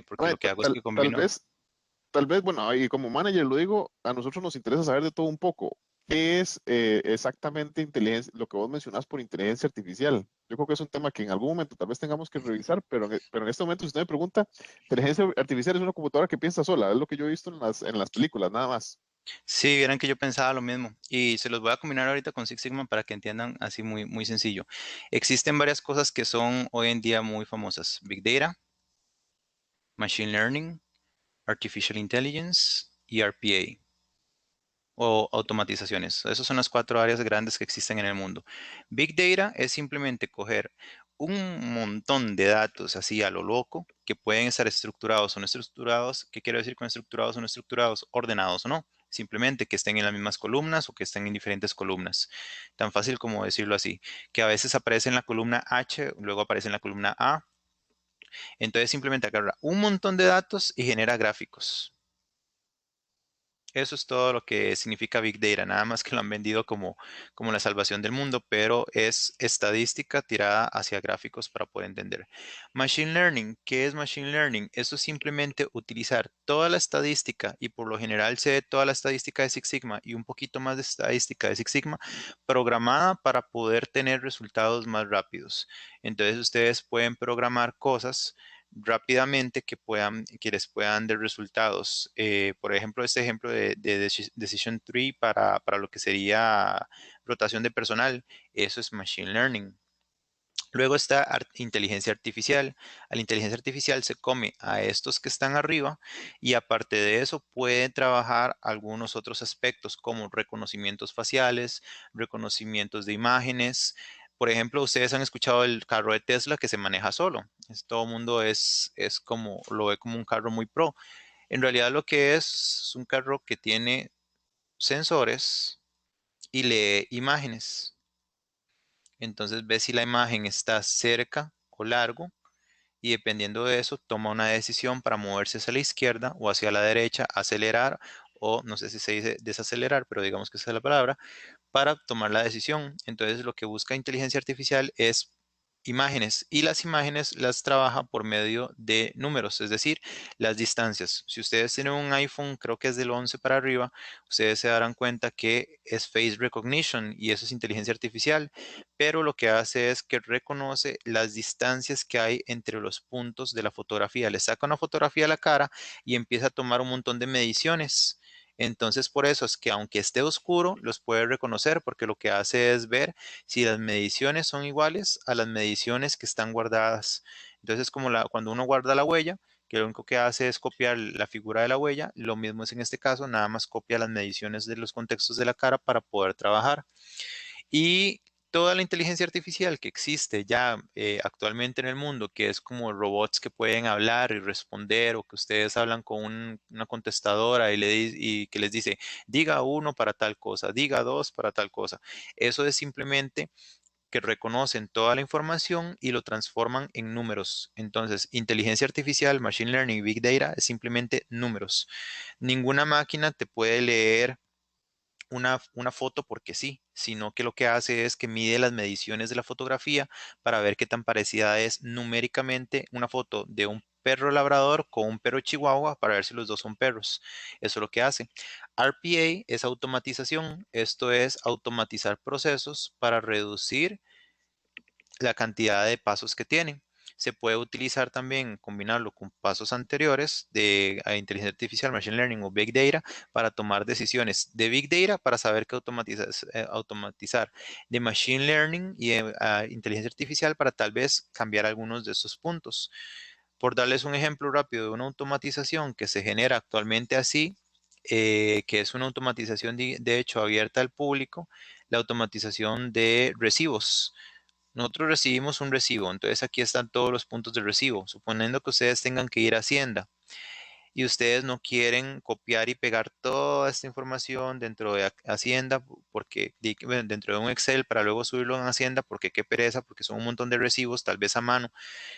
porque Mae, lo que hago es que combino. tal vez, bueno, y como manager lo digo, a nosotros nos interesa saber de todo un poco. ¿Qué es exactamente inteligencia, lo que vos mencionás por inteligencia artificial? Yo creo que es un tema que en algún momento tal vez tengamos que revisar, pero en este momento, si usted me pregunta, inteligencia artificial es una computadora que piensa sola, es lo que yo he visto en las películas, nada más. Sí, vieran que yo pensaba lo mismo y se los voy a combinar ahorita con Six Sigma para que entiendan así muy, muy sencillo. Existen varias cosas que son hoy en día muy famosas: Big Data, Machine Learning, Artificial Intelligence y RPA o automatizaciones. Esas son las 4 áreas grandes que existen en el mundo. Big Data es simplemente coger un montón de datos así a lo loco que pueden estar estructurados o no estructurados. ¿Qué quiero decir con estructurados o no estructurados? Ordenados o no. simplemente que estén en las mismas columnas o que estén en diferentes columnas. Tan fácil como decirlo así, que a veces aparece en la columna H, luego aparece en la columna A. Entonces simplemente agarra un montón de datos y genera gráficos. Eso es todo lo que significa Big Data, nada más que lo han vendido como la salvación del mundo, pero es estadística tirada hacia gráficos para poder entender. Machine Learning, ¿qué es Machine Learning? Eso es simplemente utilizar toda la estadística y por lo general sé toda la estadística de Six Sigma y un poquito más de estadística de Six Sigma programada para poder tener resultados más rápidos. Entonces ustedes pueden programar cosas rápidamente que les puedan dar resultados. Por ejemplo, este ejemplo de Decision Tree para lo que sería rotación de personal, eso es Machine Learning. Luego está inteligencia artificial. A la inteligencia artificial se come a estos que están arriba y aparte de eso puede trabajar algunos otros aspectos como reconocimientos faciales, reconocimientos de imágenes. Por ejemplo, ustedes han escuchado el carro de Tesla que se maneja solo. Todo el mundo es como, lo ve como un carro muy pro. En realidad lo que es un carro que tiene sensores y lee imágenes. Entonces ve si la imagen está cerca o largo y dependiendo de eso toma una decisión para moverse hacia la izquierda o hacia la derecha, acelerar o no sé si se dice desacelerar, pero digamos que esa es la palabra, para tomar la decisión. Entonces lo que busca inteligencia artificial es imágenes y las imágenes las trabaja por medio de números, es decir, las distancias. Si ustedes tienen un iPhone, creo que es del 11 para arriba, ustedes se darán cuenta que es face recognition y eso es inteligencia artificial, pero lo que hace es que reconoce las distancias que hay entre los puntos de la fotografía. Le saca una fotografía a la cara y empieza a tomar un montón de mediciones. Entonces, por eso es que aunque esté oscuro, los puede reconocer porque lo que hace es ver si las mediciones son iguales a las mediciones que están guardadas. Entonces, como cuando uno guarda la huella, que lo único que hace es copiar la figura de la huella, lo mismo es en este caso, nada más copia las mediciones de los contextos de la cara para poder trabajar. Y toda la inteligencia artificial que existe ya actualmente en el mundo, que es como robots que pueden hablar y responder o que ustedes hablan con una contestadora y que les dice, diga uno para tal cosa, diga dos para tal cosa. Eso es simplemente que reconocen toda la información y lo transforman en números. Entonces, inteligencia artificial, machine learning, big data es simplemente números. Ninguna máquina te puede leer una foto porque sí, sino que lo que hace es que mide las mediciones de la fotografía para ver qué tan parecida es numéricamente una foto de un perro labrador con un perro chihuahua para ver si los dos son perros. Eso es lo que hace. RPA es automatización. Esto es automatizar procesos para reducir la cantidad de pasos que tiene. Se puede utilizar también, combinarlo con pasos anteriores de inteligencia artificial, machine learning o big data para tomar decisiones de big data para saber qué automatizar, de machine learning y de inteligencia artificial para tal vez cambiar algunos de estos puntos. Por darles un ejemplo rápido de una automatización que se genera actualmente así, que es una automatización de hecho abierta al público, la automatización de recibos. Nosotros recibimos un recibo, entonces aquí están todos los puntos de recibo. Suponiendo que ustedes tengan que ir a Hacienda y ustedes no quieren copiar y pegar toda esta información dentro de Hacienda, porque bueno, dentro de un Excel para luego subirlo en Hacienda, porque qué pereza, porque son un montón de recibos, tal vez a mano.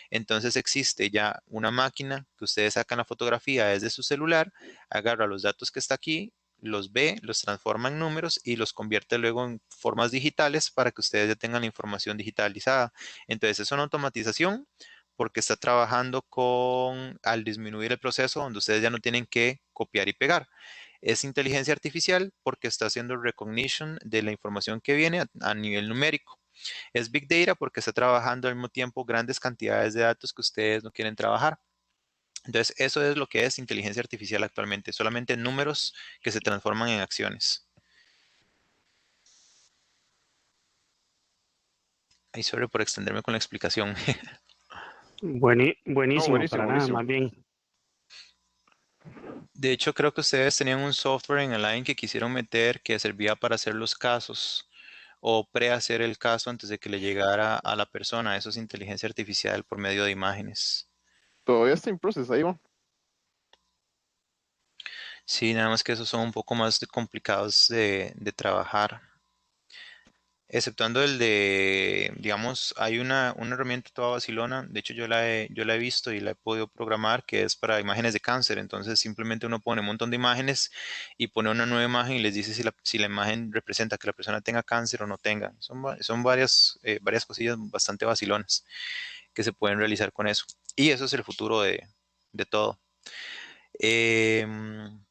Entonces existe ya una máquina que ustedes sacan la fotografía desde su celular, agarra los datos que está aquí, los ve, los transforma en números y los convierte luego en formas digitales para que ustedes ya tengan la información digitalizada. Entonces es una automatización porque está trabajando al disminuir el proceso donde ustedes ya no tienen que copiar y pegar. Es inteligencia artificial porque está haciendo recognition de la información que viene a nivel numérico. Es Big Data porque está trabajando al mismo tiempo grandes cantidades de datos que ustedes no quieren trabajar. Entonces, eso es lo que es inteligencia artificial actualmente, solamente números que se transforman en acciones. Ay, sorry por extenderme con la explicación. No, Buenísimo, buenísimo, para nada, buenísimo. más bien. De hecho, creo que ustedes tenían un software en el line que quisieron meter que servía para hacer los casos o prehacer el caso antes de que le llegara a la persona. Eso es inteligencia artificial por medio de imágenes. Todavía está en proceso, ahí va. Sí, nada más que esos son un poco más complicados de trabajar. Exceptuando el de, digamos, hay una herramienta toda vacilona, de hecho yo la he visto y la he podido programar, que es para imágenes de cáncer. Entonces simplemente uno pone un montón de imágenes y pone una nueva imagen y les dice si la imagen representa que la persona tenga cáncer o no tenga. Son varias cosillas bastante vacilonas que se pueden realizar con eso. Y eso es el futuro de todo. Em,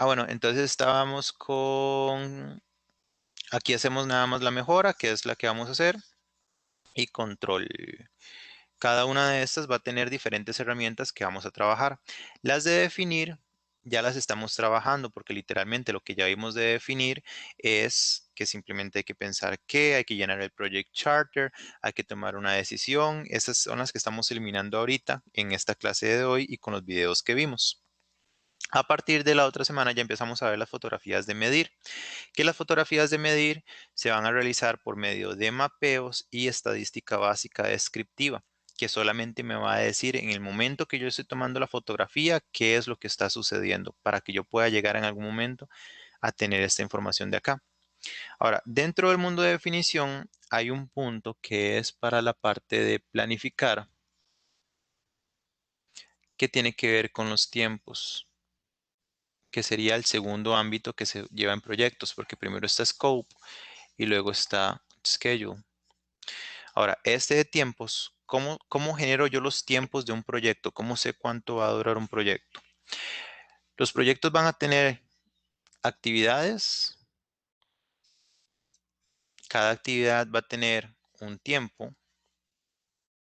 bueno, entonces estábamos con... Aquí hacemos nada más la mejora, que es la que vamos a hacer, y control. Cada una de estas va a tener diferentes herramientas que vamos a trabajar. Las de definir ya las estamos trabajando porque literalmente lo que ya vimos de definir es que simplemente hay que pensar qué, hay que llenar el project charter, hay que tomar una decisión. Esas son las que estamos eliminando ahorita en esta clase de hoy y con los videos que vimos. A partir de la otra semana ya empezamos a ver las fotografías de medir, que las fotografías de medir se van a realizar por medio de mapeos y estadística básica descriptiva, que solamente me va a decir en el momento que yo estoy tomando la fotografía qué es lo que está sucediendo para que yo pueda llegar en algún momento a tener esta información de acá. Ahora, dentro del mundo de definición hay un punto que es para la parte de planificar, que tiene que ver con los tiempos, que sería el segundo ámbito que se lleva en proyectos, porque primero está scope y luego está schedule. Ahora, este de tiempos, ¿cómo genero yo los tiempos de un proyecto? ¿Cómo sé cuánto va a durar un proyecto? Los proyectos van a tener actividades. Cada actividad va a tener un tiempo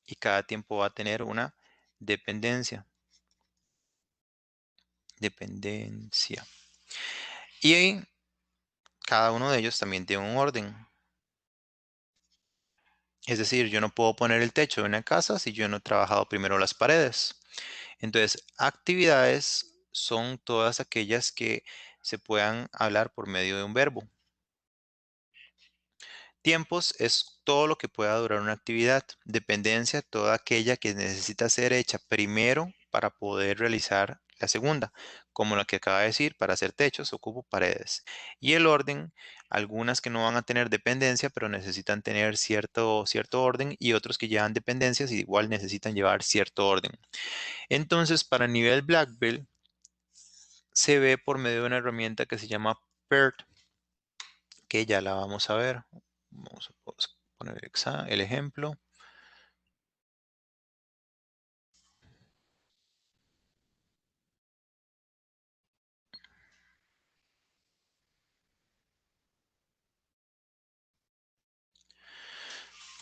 y cada tiempo va a tener una dependencia. Dependencia. Y cada uno de ellos también tiene un orden. Es decir, yo no puedo poner el techo de una casa si yo no he trabajado primero las paredes. Entonces, actividades son todas aquellas que se puedan hablar por medio de un verbo. Tiempos es todo lo que pueda durar una actividad. Dependencia, toda aquella que necesita ser hecha primero para poder realizar la segunda. Como la que acaba de decir, para hacer techos ocupo paredes. Y el orden, algunas que no van a tener dependencia, pero necesitan tener cierto orden, y otros que llevan dependencias y igual necesitan llevar cierto orden. Entonces, para nivel Black Belt, se ve por medio de una herramienta que se llama PERT, que ya la vamos a ver. Vamos a poner el ejemplo.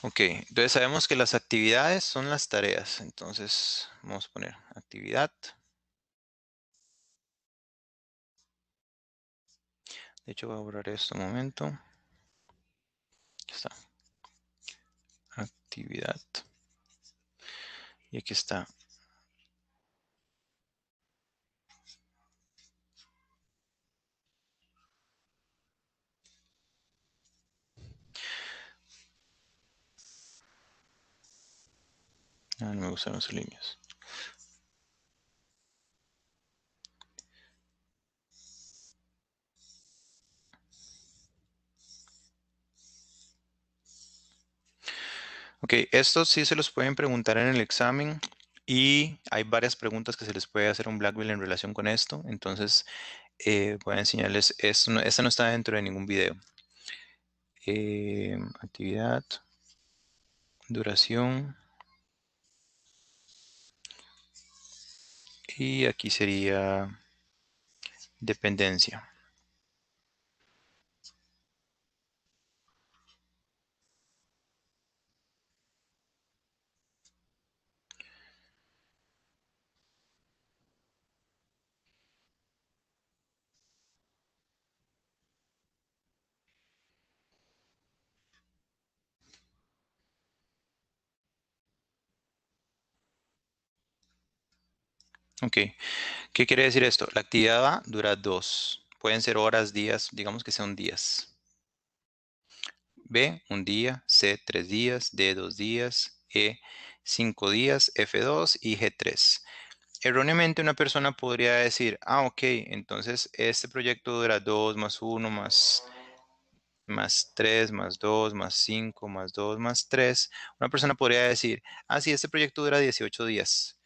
Ok, entonces sabemos que las actividades son las tareas. Entonces vamos a poner actividad. De hecho voy a borrar esto un momento. Aquí está. Actividad. Y aquí está. No me gustan las líneas. Ok, estos sí se los pueden preguntar en el examen y hay varias preguntas que se les puede hacer a un Black Belt en relación con esto. Entonces voy a enseñarles esto. Esta no está dentro de ningún video. Actividad, duración. Y aquí sería dependencia. Ok, ¿qué quiere decir esto? La actividad A dura 2. Pueden ser horas, días, digamos que sean días. B, un día. C, 3 días. D, 2 días. E, 5 días. F2 y G3. Erróneamente una persona podría decir, ah, ok, entonces este proyecto dura 2 más 1 más 3 más 2 más 5 más 2 más 3. Una persona podría decir, ah, sí, este proyecto dura 18 días.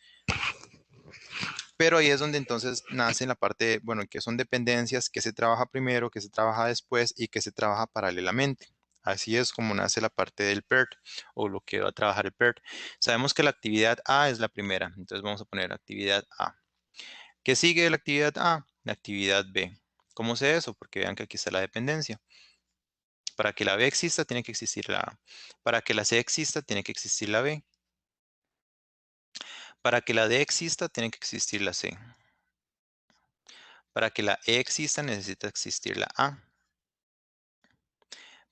Pero ahí es donde entonces nace la parte, bueno, que son dependencias, que se trabaja primero, que se trabaja después y que se trabaja paralelamente. Así es como nace la parte del PERT o lo que va a trabajar el PERT. Sabemos que la actividad A es la primera, entonces vamos a poner actividad A. ¿Qué sigue de la actividad A? La actividad B. ¿Cómo sé eso? Porque vean que aquí está la dependencia. Para que la B exista, tiene que existir la A. Para que la C exista, tiene que existir la B. Para que la D exista, tiene que existir la C. Para que la E exista, necesita existir la A.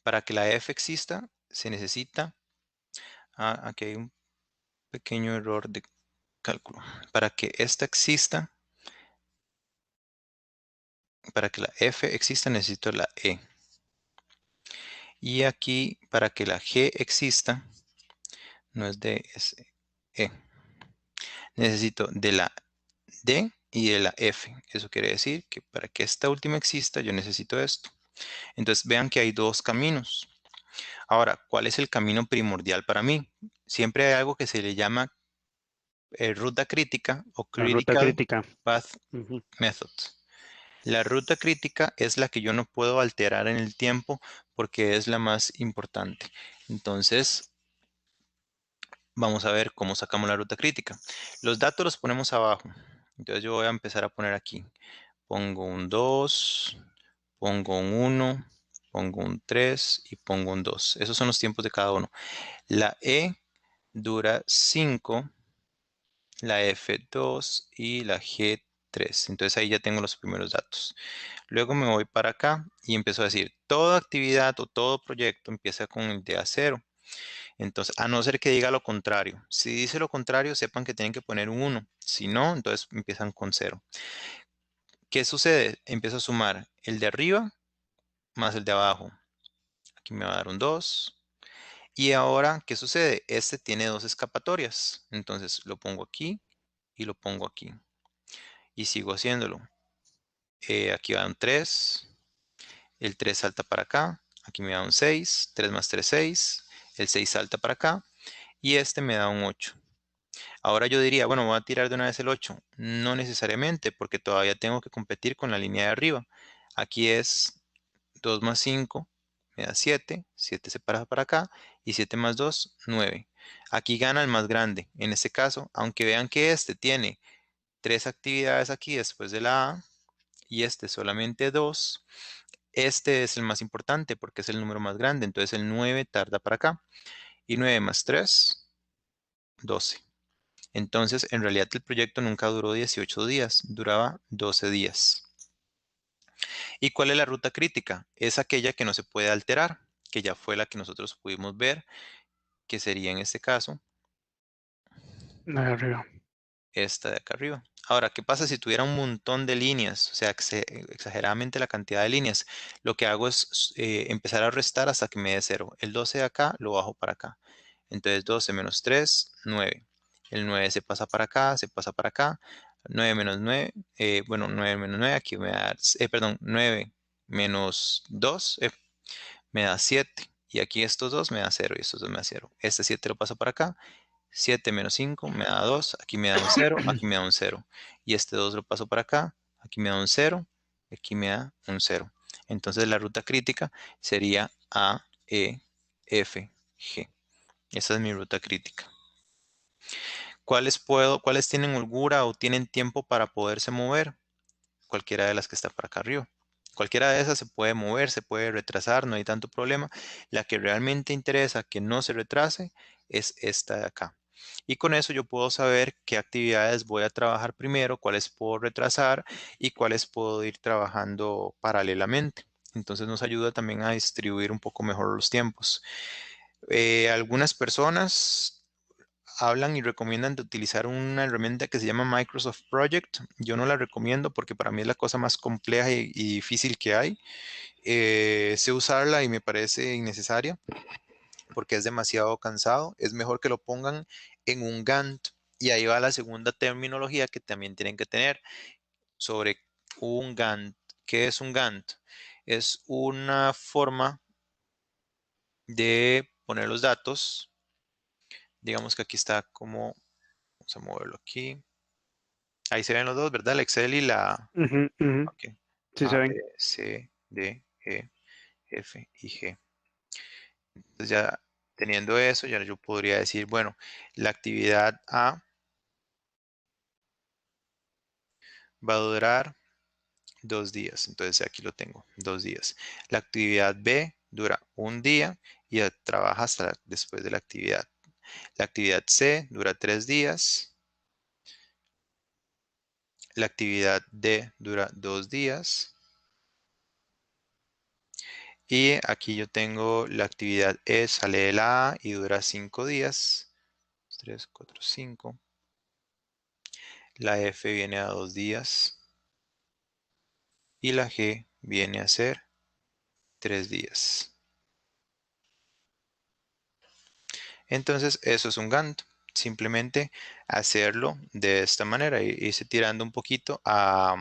Para que la F exista, se necesita... aquí hay un pequeño error de cálculo. Para que esta exista, para que la F exista, necesito la E. Y aquí, para que la G exista, no es D, es E. Necesito de la D y de la F. Eso quiere decir que para que esta última exista, yo necesito esto. Entonces, vean que hay dos caminos. Ahora, ¿cuál es el camino primordial para mí? Siempre hay algo que se le llama ruta crítica o La ruta Critical crítica. Path Ujú. Method. La ruta crítica es la que yo no puedo alterar en el tiempo porque es la más importante. Entonces, vamos a ver cómo sacamos la ruta crítica. Los datos los ponemos abajo. Entonces yo voy a empezar a poner aquí. Pongo un 2, pongo un 1, pongo un 3 y pongo un 2. Esos son los tiempos de cada uno. La E dura 5, la F 2 y la G 3. Entonces ahí ya tengo los primeros datos. Luego me voy para acá y empiezo a decir, toda actividad o todo proyecto empieza con el día 0. Entonces, a no ser que diga lo contrario. Si dice lo contrario, sepan que tienen que poner un 1. Si no, entonces empiezan con 0. ¿Qué sucede? Empiezo a sumar el de arriba más el de abajo. Aquí me va a dar un 2. Y ahora, ¿qué sucede? Este tiene dos escapatorias. Entonces, lo pongo aquí y lo pongo aquí. Y sigo haciéndolo. Aquí va un 3. El 3 salta para acá. Aquí me da un 6. 3 más 3, 6. El 6 salta para acá. Y este me da un 8. Ahora yo diría, bueno, voy a tirar de una vez el 8. No necesariamente, porque todavía tengo que competir con la línea de arriba. Aquí es 2 más 5, me da 7. 7 se pasa para acá. Y 7 más 2, 9. Aquí gana el más grande. En este caso, aunque vean que este tiene 3 actividades aquí después de la A, y este solamente 2, este es el más importante porque es el número más grande. Entonces el 9 tarda para acá. Y 9 más 3, 12. Entonces, en realidad el proyecto nunca duró 18 días, duraba 12 días. ¿Y cuál es la ruta crítica? Es aquella que no se puede alterar, que ya fue la que nosotros pudimos ver, que sería en este caso La de arriba. esta de acá arriba. Ahora, ¿qué pasa si tuviera un montón de líneas? O sea, exageradamente la cantidad de líneas. Lo que hago es empezar a restar hasta que me dé 0. El 12 de acá lo bajo para acá. Entonces 12 menos 3, 9. El 9 se pasa para acá, se pasa para acá. 9 menos 9, bueno, 9 menos 9, aquí me da, perdón, 9 menos 2, me da 7. Y aquí estos dos me da 0 y estos dos me da 0. Este 7 lo paso para acá. 7 menos 5 me da 2, aquí me da un 0, aquí me da un 0. Y este 2 lo paso para acá, aquí me da un 0, aquí me da un 0. Entonces la ruta crítica sería A, E, F, G. Esa es mi ruta crítica. ¿Cuáles tienen holgura o tienen tiempo para poderse mover? Cualquiera de las que está para acá arriba. Cualquiera de esas se puede mover, se puede retrasar, no hay tanto problema. La que realmente interesa que no se retrase es esta de acá. Y con eso yo puedo saber qué actividades voy a trabajar primero, cuáles puedo retrasar y cuáles puedo ir trabajando paralelamente. Entonces nos ayuda también a distribuir un poco mejor los tiempos. Algunas personas hablan y recomiendan de utilizar una herramienta que se llama Microsoft Project. Yo no la recomiendo porque para mí es la cosa más compleja y difícil que hay. Sé usarla y me parece innecesaria porque es demasiado cansado. Es mejor que lo pongan en un Gantt Y ahí va la segunda terminología que también tienen que tener sobre un Gantt. ¿Qué es un Gantt? Es una forma de poner los datos. Digamos que aquí está como, vamos a moverlo aquí. Ahí se ven los dos, ¿verdad? El Excel y la, Ujú, ujú. ok. Sí se A, B, ven. C, D, E, F y G. Entonces ya teniendo eso, ya yo podría decir, bueno, la actividad A va a durar 2 días. Entonces aquí lo tengo, 2 días. La actividad B dura un día y trabaja hasta después de la actividad. La actividad C dura 3 días. La actividad D dura 2 días. Y aquí yo tengo la actividad E, sale de la A y dura 5 días. 3, 4, 5. La F viene a 2 días. Y la G viene a ser 3 días. Entonces, eso es un Gantt. Simplemente hacerlo de esta manera, irse tirando un poquito a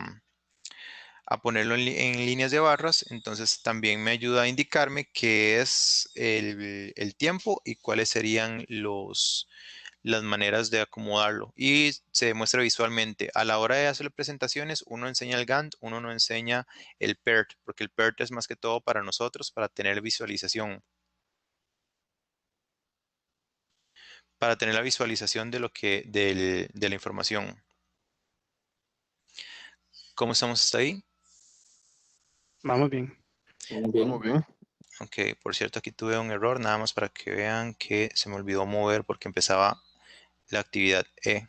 ponerlo en líneas de barras. Entonces, también me ayuda a indicarme qué es el tiempo y cuáles serían las maneras de acomodarlo. Y se demuestra visualmente. A la hora de hacer presentaciones, uno enseña el Gantt, uno no enseña el PERT, porque el PERT es más que todo para nosotros, para tener visualización. Para tener la visualización de de la información. ¿Cómo estamos hasta ahí? Vamos bien. Muy Vamos bien. bien. Ok, por cierto, aquí tuve un error, nada más para que vean que se me olvidó mover porque empezaba la actividad E.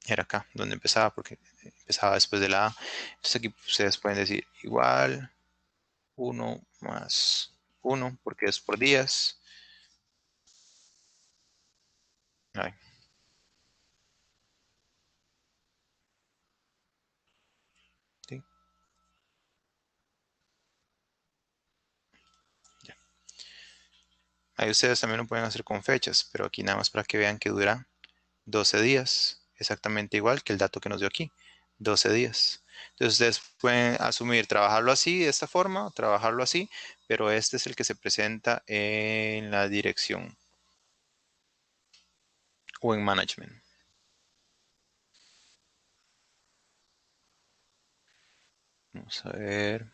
Era acá donde empezaba, porque empezaba después de la A. Entonces aquí ustedes pueden decir igual 1 más 1, porque es por días. Ay, sí, ya. Ahí ustedes también lo pueden hacer con fechas, pero aquí nada más para que vean que dura 12 días, exactamente igual que el dato que nos dio aquí, 12 días. Entonces ustedes pueden asumir, trabajarlo así, de esta forma, trabajarlo así, pero este es el que se presenta en la dirección o en management. Vamos a ver,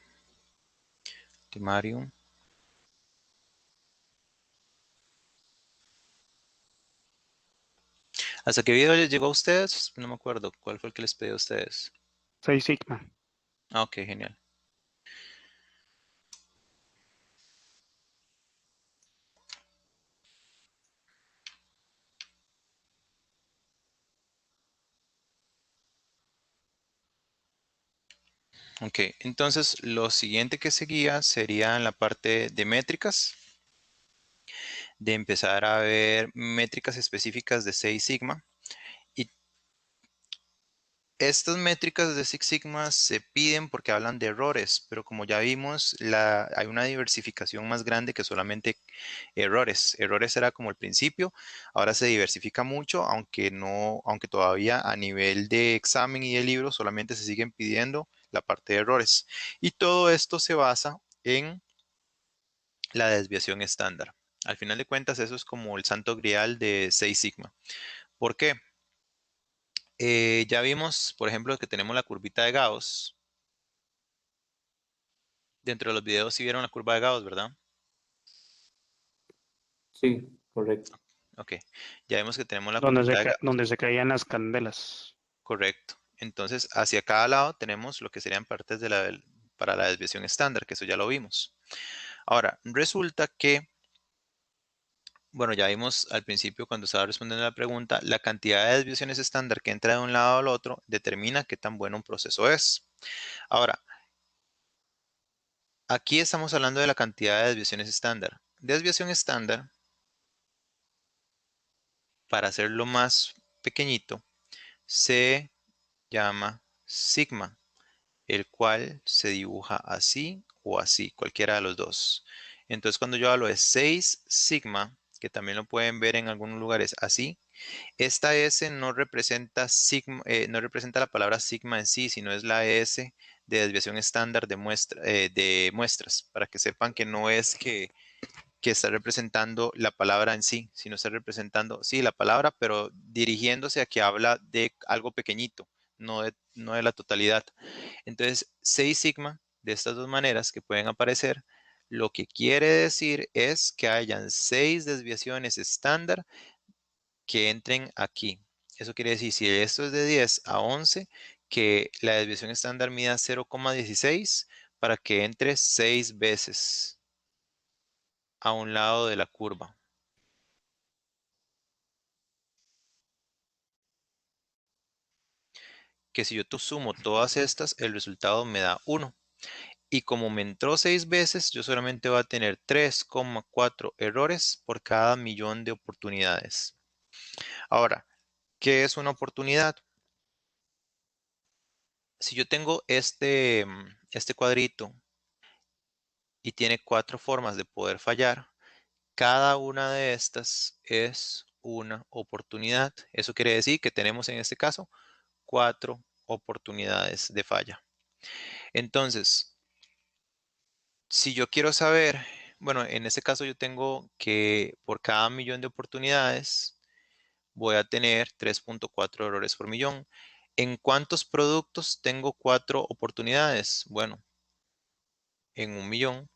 temario. ¿Hasta qué video les llegó a ustedes? No me acuerdo. ¿Cuál fue el que les pedí a ustedes? 6 Sigma. Ah, ok, genial. Ok, entonces lo siguiente que seguía sería en la parte de métricas, de empezar a ver métricas específicas de Seis Sigma. Y estas métricas de Six Sigma se piden porque hablan de errores, pero como ya vimos, hay una diversificación más grande que solamente errores. Errores era como el principio, ahora se diversifica mucho, aunque no, aunque todavía a nivel de examen y de libro solamente se siguen pidiendo la parte de errores. Y todo esto se basa en la desviación estándar. Al final de cuentas, eso es como el santo grial de Six Sigma. ¿Por qué? Ya vimos, por ejemplo, que tenemos la curvita de Gauss. Dentro de los videos sí vieron la curva de Gauss, ¿verdad? Sí, correcto. Ok. Ya vimos que tenemos la curvita de Gauss. Donde se caían las candelas. Correcto. Entonces, hacia cada lado tenemos lo que serían partes para la desviación estándar, que eso ya lo vimos. Ahora, resulta que, bueno, ya vimos al principio cuando estaba respondiendo la pregunta, la cantidad de desviaciones estándar que entra de un lado al otro determina qué tan bueno un proceso es. Ahora, aquí estamos hablando de la cantidad de desviaciones estándar. Desviación estándar, para hacerlo más pequeñito, se llama sigma, el cual se dibuja así o así, cualquiera de los dos. Entonces, cuando yo hablo de 6 sigma, que también lo pueden ver en algunos lugares así, esta S no representa sigma, no representa la palabra sigma en sí, sino es la S de desviación estándar de muestras, para que sepan que no es que está representando la palabra en sí, sino está representando, sí, la palabra, pero dirigiéndose a que habla de algo pequeñito, no de la totalidad. Entonces, 6 sigma, de estas dos maneras que pueden aparecer, lo que quiere decir es que hayan 6 desviaciones estándar que entren aquí. Eso quiere decir, si esto es de 10 a 11, que la desviación estándar mida 0,16 para que entre 6 veces a un lado de la curva. Que si yo sumo todas estas, el resultado me da 1. Y como me entró 6 veces, yo solamente voy a tener 3,4 errores por cada millón de oportunidades. Ahora, ¿qué es una oportunidad? Si yo tengo este cuadrito y tiene 4 formas de poder fallar, cada una de estas es una oportunidad. Eso quiere decir que tenemos en este caso 4 oportunidades de falla. Entonces, si yo quiero saber, bueno, en este caso yo tengo que por cada millón de oportunidades voy a tener 3,4 errores por millón. ¿En cuántos productos tengo 4 oportunidades? Bueno, en un millón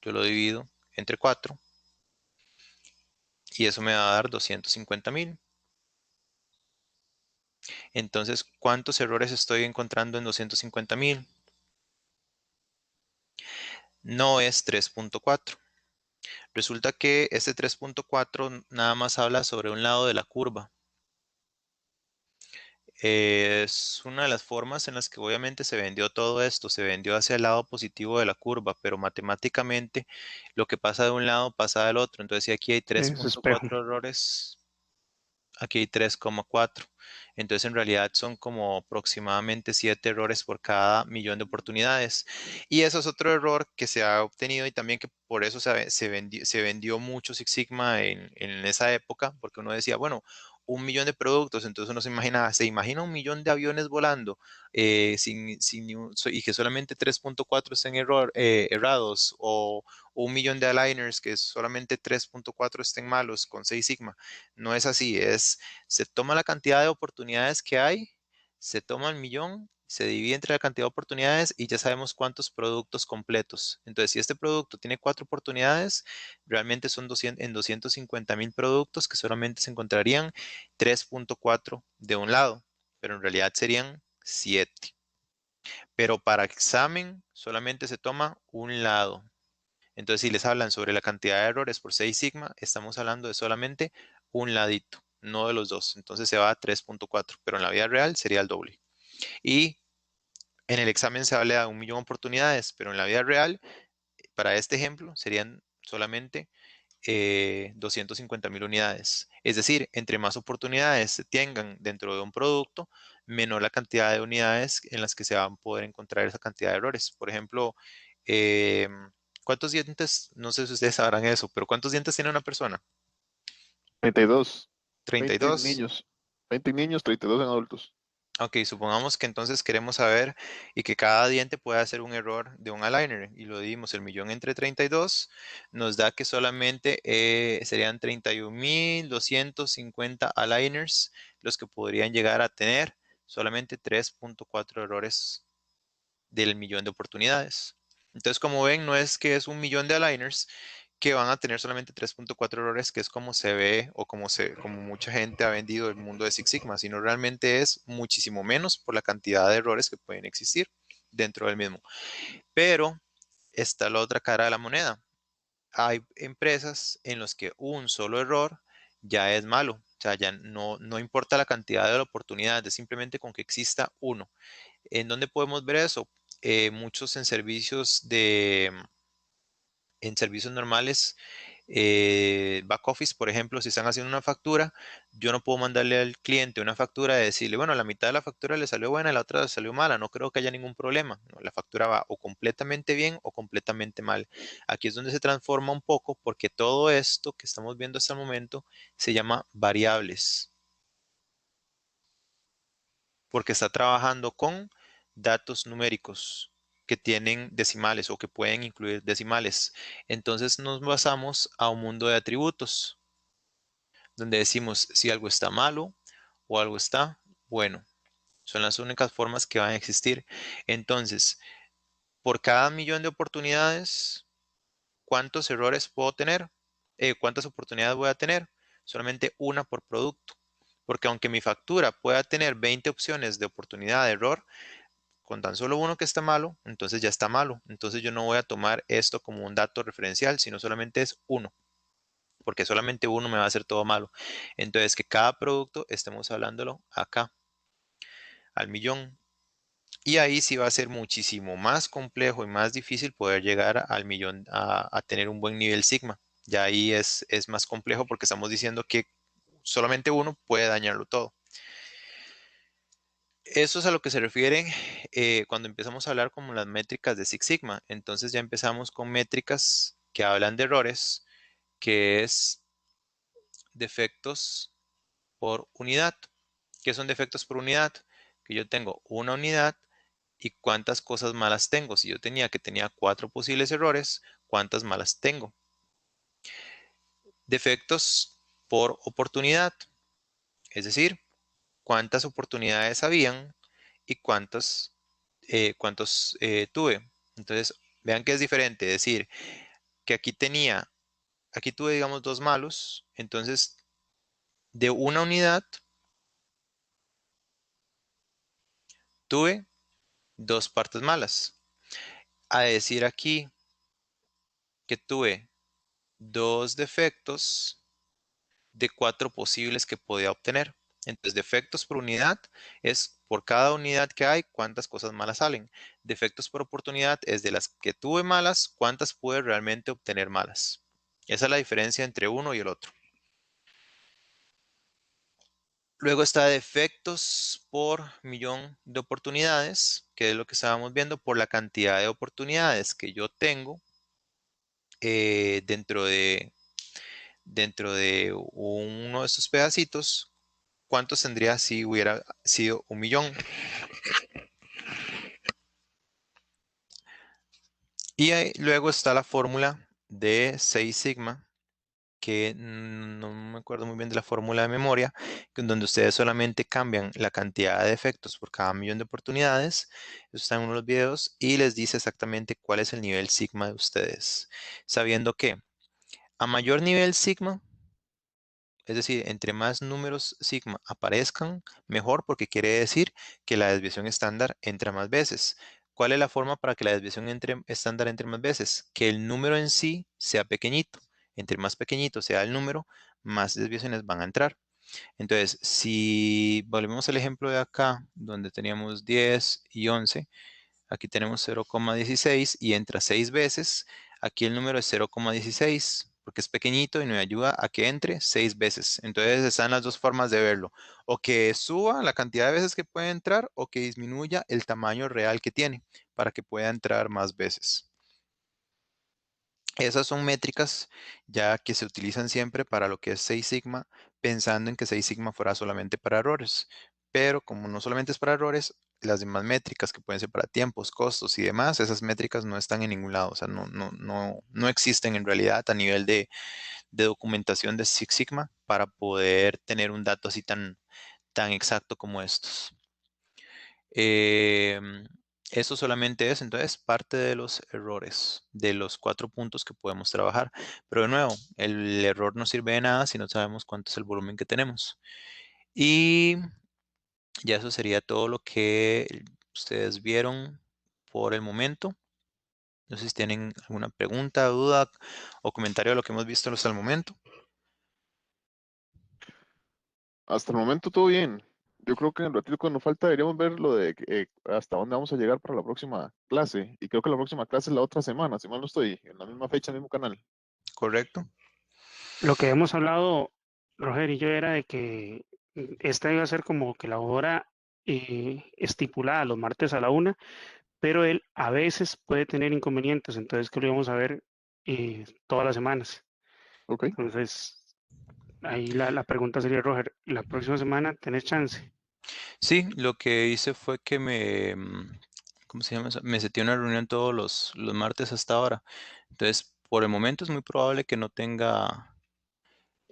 yo lo divido entre 4 y eso me va a dar 250,000. Entonces, ¿cuántos errores estoy encontrando en 250,000? No es 3,4. Resulta que este 3,4 nada más habla sobre un lado de la curva. Es una de las formas en las que obviamente se vendió todo esto, se vendió hacia el lado positivo de la curva, pero matemáticamente lo que pasa de un lado pasa del otro. Entonces, si aquí hay Es espejo. 3,4 errores, aquí hay 3,4. Entonces, en realidad son como aproximadamente 7 errores por cada millón de oportunidades. Y eso es otro error que se ha obtenido y también que por eso se vendió mucho Six Sigma en esa época, porque uno decía, bueno, 1 millón de productos, entonces uno se imagina 1 millón de aviones volando y que solamente 3,4 estén errados, o 1 millón de aligners que solamente 3,4 estén malos con 6 sigma. No es así, se toma la cantidad de oportunidades que hay, se toma el millón, se divide entre la cantidad de oportunidades y ya sabemos cuántos productos completos. Entonces, si este producto tiene 4 oportunidades, realmente son 250,000 productos que solamente se encontrarían 3,4 de un lado, pero en realidad serían 7. Pero para examen solamente se toma un lado. Entonces, si les hablan sobre la cantidad de errores por 6 sigma, estamos hablando de solamente un ladito, no de los dos. Entonces se va a 3,4, pero en la vida real sería el doble. Y en el examen se habla de 1 millón de oportunidades, pero en la vida real, para este ejemplo, serían solamente 250,000 unidades. Es decir, entre más oportunidades se tengan dentro de un producto, menor la cantidad de unidades en las que se van a poder encontrar esa cantidad de errores. Por ejemplo, ¿cuántos dientes? No sé si ustedes sabrán eso, pero ¿cuántos dientes tiene una persona? 32, 20 en 32. niños, 20 en niños, 32 en adultos. Ok, supongamos que entonces queremos saber y que cada diente puede hacer un error de un aligner y lo dividimos el millón entre 32, nos da que solamente serían 31,250 aligners los que podrían llegar a tener solamente 3,4 errores del millón de oportunidades. Entonces, como ven, no es que es 1 millón de aligners que van a tener solamente 3,4 errores, que es como se ve o como mucha gente ha vendido el mundo de Six Sigma, sino realmente es muchísimo menos por la cantidad de errores que pueden existir dentro del mismo. Pero está la otra cara de la moneda. Hay empresas en las que un solo error ya es malo. O sea, ya no importa la cantidad de oportunidades, simplemente con que exista uno. ¿En dónde podemos ver eso? Muchos en servicios normales back office, por ejemplo, si están haciendo una factura, yo no puedo mandarle al cliente una factura de decirle, bueno, la mitad de la factura le salió buena y la otra le salió mala, no creo que haya ningún problema. No, la factura va o completamente bien o completamente mal. Aquí es donde se transforma un poco porque todo esto que estamos viendo hasta el momento se llama variables, porque está trabajando con datos numéricos que tienen decimales o que pueden incluir decimales. Entonces nos basamos a un mundo de atributos, donde decimos si algo está malo o algo está bueno. Son las únicas formas que van a existir. Entonces, por cada millón de oportunidades, ¿cuántos errores puedo tener? ¿Cuántas oportunidades voy a tener? Solamente una por producto. Porque aunque mi factura pueda tener 20 opciones de oportunidad de error, con tan solo uno que está malo, entonces ya está malo. Entonces yo no voy a tomar esto como un dato referencial, sino solamente es uno, porque solamente uno me va a hacer todo malo. Entonces que cada producto estemos hablándolo acá, al millón. Y ahí sí va a ser muchísimo más complejo y más difícil poder llegar al millón a tener un buen nivel sigma. Ya ahí es más complejo porque estamos diciendo que solamente uno puede dañarlo todo. Eso es a lo que se refiere cuando empezamos a hablar como las métricas de Six Sigma. Entonces ya empezamos con métricas que hablan de errores, que es defectos por unidad. ¿Qué son defectos por unidad? Que yo tengo una unidad y cuántas cosas malas tengo. Si yo tenía 4 posibles errores, ¿cuántas malas tengo? Defectos por oportunidad, es decir, cuántas oportunidades habían y cuántos tuve. Entonces, vean que es diferente decir que aquí tuve, digamos, 2 malos, entonces de una unidad tuve 2 partes malas. A decir aquí que tuve 2 defectos de 4 posibles que podía obtener. Entonces, defectos por unidad es por cada unidad que hay, cuántas cosas malas salen. Defectos por oportunidad es de las que tuve malas, cuántas pude realmente obtener malas. Esa es la diferencia entre uno y el otro. Luego está defectos por millón de oportunidades, que es lo que estábamos viendo por la cantidad de oportunidades que yo tengo dentro de uno de estos pedacitos. ¿Cuántos tendría si hubiera sido un millón? Y luego está la fórmula de 6 sigma, que no me acuerdo muy bien de la fórmula de memoria, donde ustedes solamente cambian la cantidad de defectos por cada millón de oportunidades. Eso está en uno de los videos y les dice exactamente cuál es el nivel sigma de ustedes. Sabiendo que a mayor nivel sigma, es decir, entre más números sigma aparezcan, mejor, porque quiere decir que la desviación estándar entra más veces. ¿Cuál es la forma para que la desviación estándar entre más veces? Que el número en sí sea pequeñito. Entre más pequeñito sea el número, más desviaciones van a entrar. Entonces, si volvemos al ejemplo de acá, donde teníamos 10 y 11, aquí tenemos 0,16 y entra 6 veces. Aquí el número es 0,16 porque es pequeñito y nos ayuda a que entre 6 veces. Entonces están las dos formas de verlo. O que suba la cantidad de veces que puede entrar o que disminuya el tamaño real que tiene para que pueda entrar más veces. Esas son métricas ya que se utilizan siempre para lo que es 6 sigma, pensando en que 6 sigma fuera solamente para errores. Pero como no solamente es para errores, las demás métricas que pueden ser para tiempos, costos y demás, esas métricas no están en ningún lado. O sea, no existen en realidad a nivel de documentación de Six Sigma para poder tener un dato así tan exacto como estos. Em, Eso solamente es entonces parte de los errores, de los 4 puntos que podemos trabajar. Pero de nuevo, el error no sirve de nada si no sabemos cuánto es el volumen que tenemos. Y ya eso sería todo lo que ustedes vieron por el momento. No sé si tienen alguna pregunta, duda o comentario de lo que hemos visto hasta el momento. Hasta el momento todo bien. Yo creo que en el ratito cuando nos falta deberíamos ver lo de hasta dónde vamos a llegar para la próxima clase. Y creo que la próxima clase es la otra semana, si mal no estoy, en la misma fecha, en el mismo canal. ¿Correcto? Lo que hemos hablado, Roger y yo, era de que esta iba a ser como que la hora estipulada los martes a la 1, pero él a veces puede tener inconvenientes, entonces que lo íbamos a ver todas las semanas. Ok. Entonces, ahí la pregunta sería, Roger, ¿la próxima semana tenés chance? Sí, lo que hice fue que ¿cómo se llama eso? Me seté una reunión todos los martes hasta ahora. Entonces, por el momento es muy probable que no tenga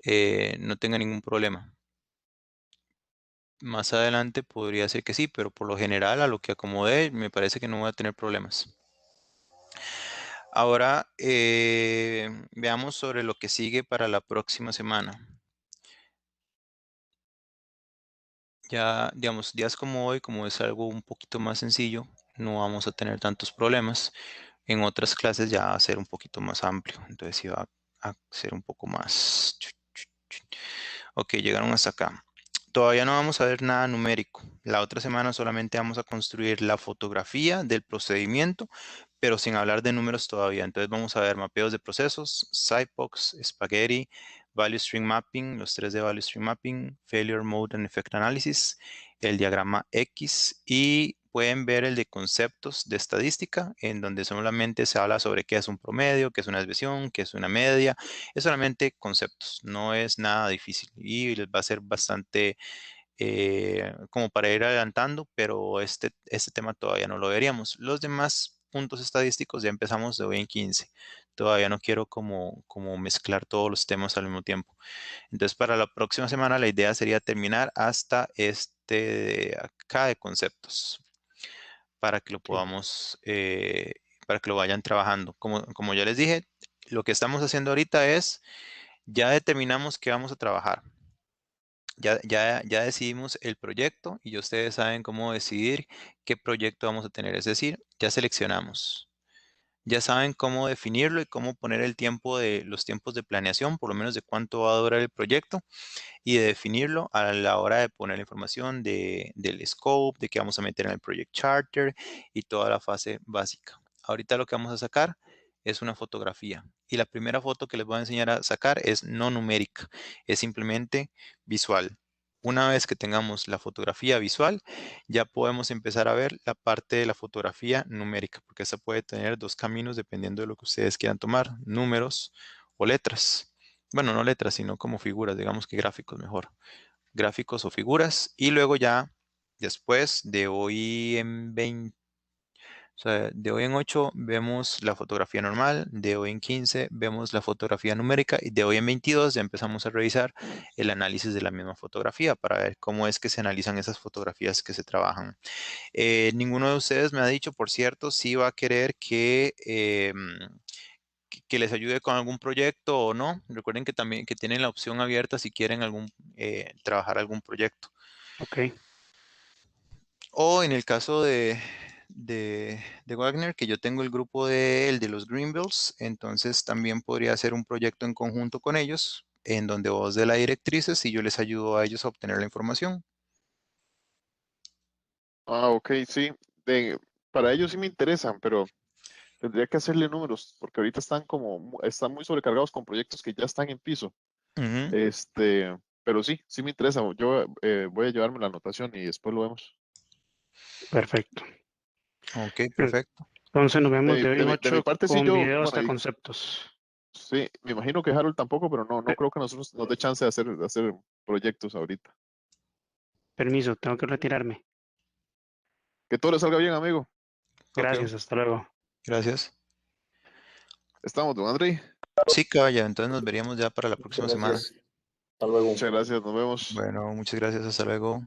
ningún problema. Más adelante podría ser que sí, pero por lo general a lo que acomodé me parece que no voy a tener problemas. Ahora veamos sobre lo que sigue para la próxima semana. Ya, digamos, días como hoy, como es algo un poquito más sencillo, no vamos a tener tantos problemas. En otras clases ya va a ser un poquito más amplio, entonces sí va a ser un poco más. Ok, llegaron hasta acá. Todavía no vamos a ver nada numérico. La otra semana solamente vamos a construir la fotografía del procedimiento, pero sin hablar de números todavía. Entonces vamos a ver mapeos de procesos, Cyphox, Spaghetti, Value Stream Mapping, los 3 de Value Stream Mapping, Failure Mode and Effect Analysis, el diagrama X y pueden ver el de conceptos de estadística, en donde solamente se habla sobre qué es un promedio, qué es una desviación, qué es una media. Es solamente conceptos, no es nada difícil y les va a ser bastante como para ir adelantando, pero este tema todavía no lo veríamos. Los demás puntos estadísticos ya empezamos de hoy en 15. Todavía no quiero como mezclar todos los temas al mismo tiempo. Entonces, para la próxima semana la idea sería terminar hasta este de acá de conceptos para que lo Sí. podamos, para que lo vayan trabajando. Como ya les dije, lo que estamos haciendo ahorita es, ya determinamos qué vamos a trabajar. Ya decidimos el proyecto y ya ustedes saben cómo decidir qué proyecto vamos a tener. Es decir, ya seleccionamos. Ya saben cómo definirlo y cómo poner los tiempos de planeación, por lo menos de cuánto va a durar el proyecto y de definirlo a la hora de poner la información del scope, de qué vamos a meter en el project charter y toda la fase básica. Ahorita lo que vamos a sacar es una fotografía y la primera foto que les voy a enseñar a sacar es no numérica, es simplemente visual. Una vez que tengamos la fotografía visual, ya podemos empezar a ver la parte de la fotografía numérica, porque esta puede tener dos caminos dependiendo de lo que ustedes quieran tomar, números o letras. Bueno, no letras, sino como figuras, digamos que gráficos mejor. Gráficos o figuras. Y luego ya, después de hoy en 20, o sea, de hoy en 8 vemos la fotografía normal, de hoy en 15 vemos la fotografía numérica y de hoy en 22 ya empezamos a revisar el análisis de la misma fotografía para ver cómo es que se analizan esas fotografías que se trabajan. Ninguno de ustedes me ha dicho, por cierto, si va a querer que les ayude con algún proyecto o no. Recuerden que también que tienen la opción abierta si quieren trabajar algún proyecto. Ok, O en el caso de Wagner, que yo tengo el grupo de los Greenbills, entonces también podría hacer un proyecto en conjunto con ellos, en donde vos de las directrices y yo les ayudo a ellos a obtener la información. Ah, ok, sí. Para ellos sí me interesan, pero tendría que hacerle números, porque ahorita están muy sobrecargados con proyectos que ya están en piso. Ujú. Pero sí, sí me interesa. Yo voy a llevarme la anotación y después lo vemos. perfecto. Ok, perfecto. Entonces nos vemos de hoy en De mi 8 parte, sí, con yo, video bueno, hasta conceptos. sí, me imagino que Harold tampoco, pero no Per- creo que nosotros nos dé chance de hacer proyectos ahorita. Permiso, tengo que retirarme. Que todo le salga bien, amigo. Ok, Gracias, hasta luego. gracias. Estamos, don André. Sí, caballero, entonces nos veríamos ya para la Muchas próxima semana. gracias. Hasta luego. Muchas gracias, nos vemos. Bueno, muchas gracias, hasta luego.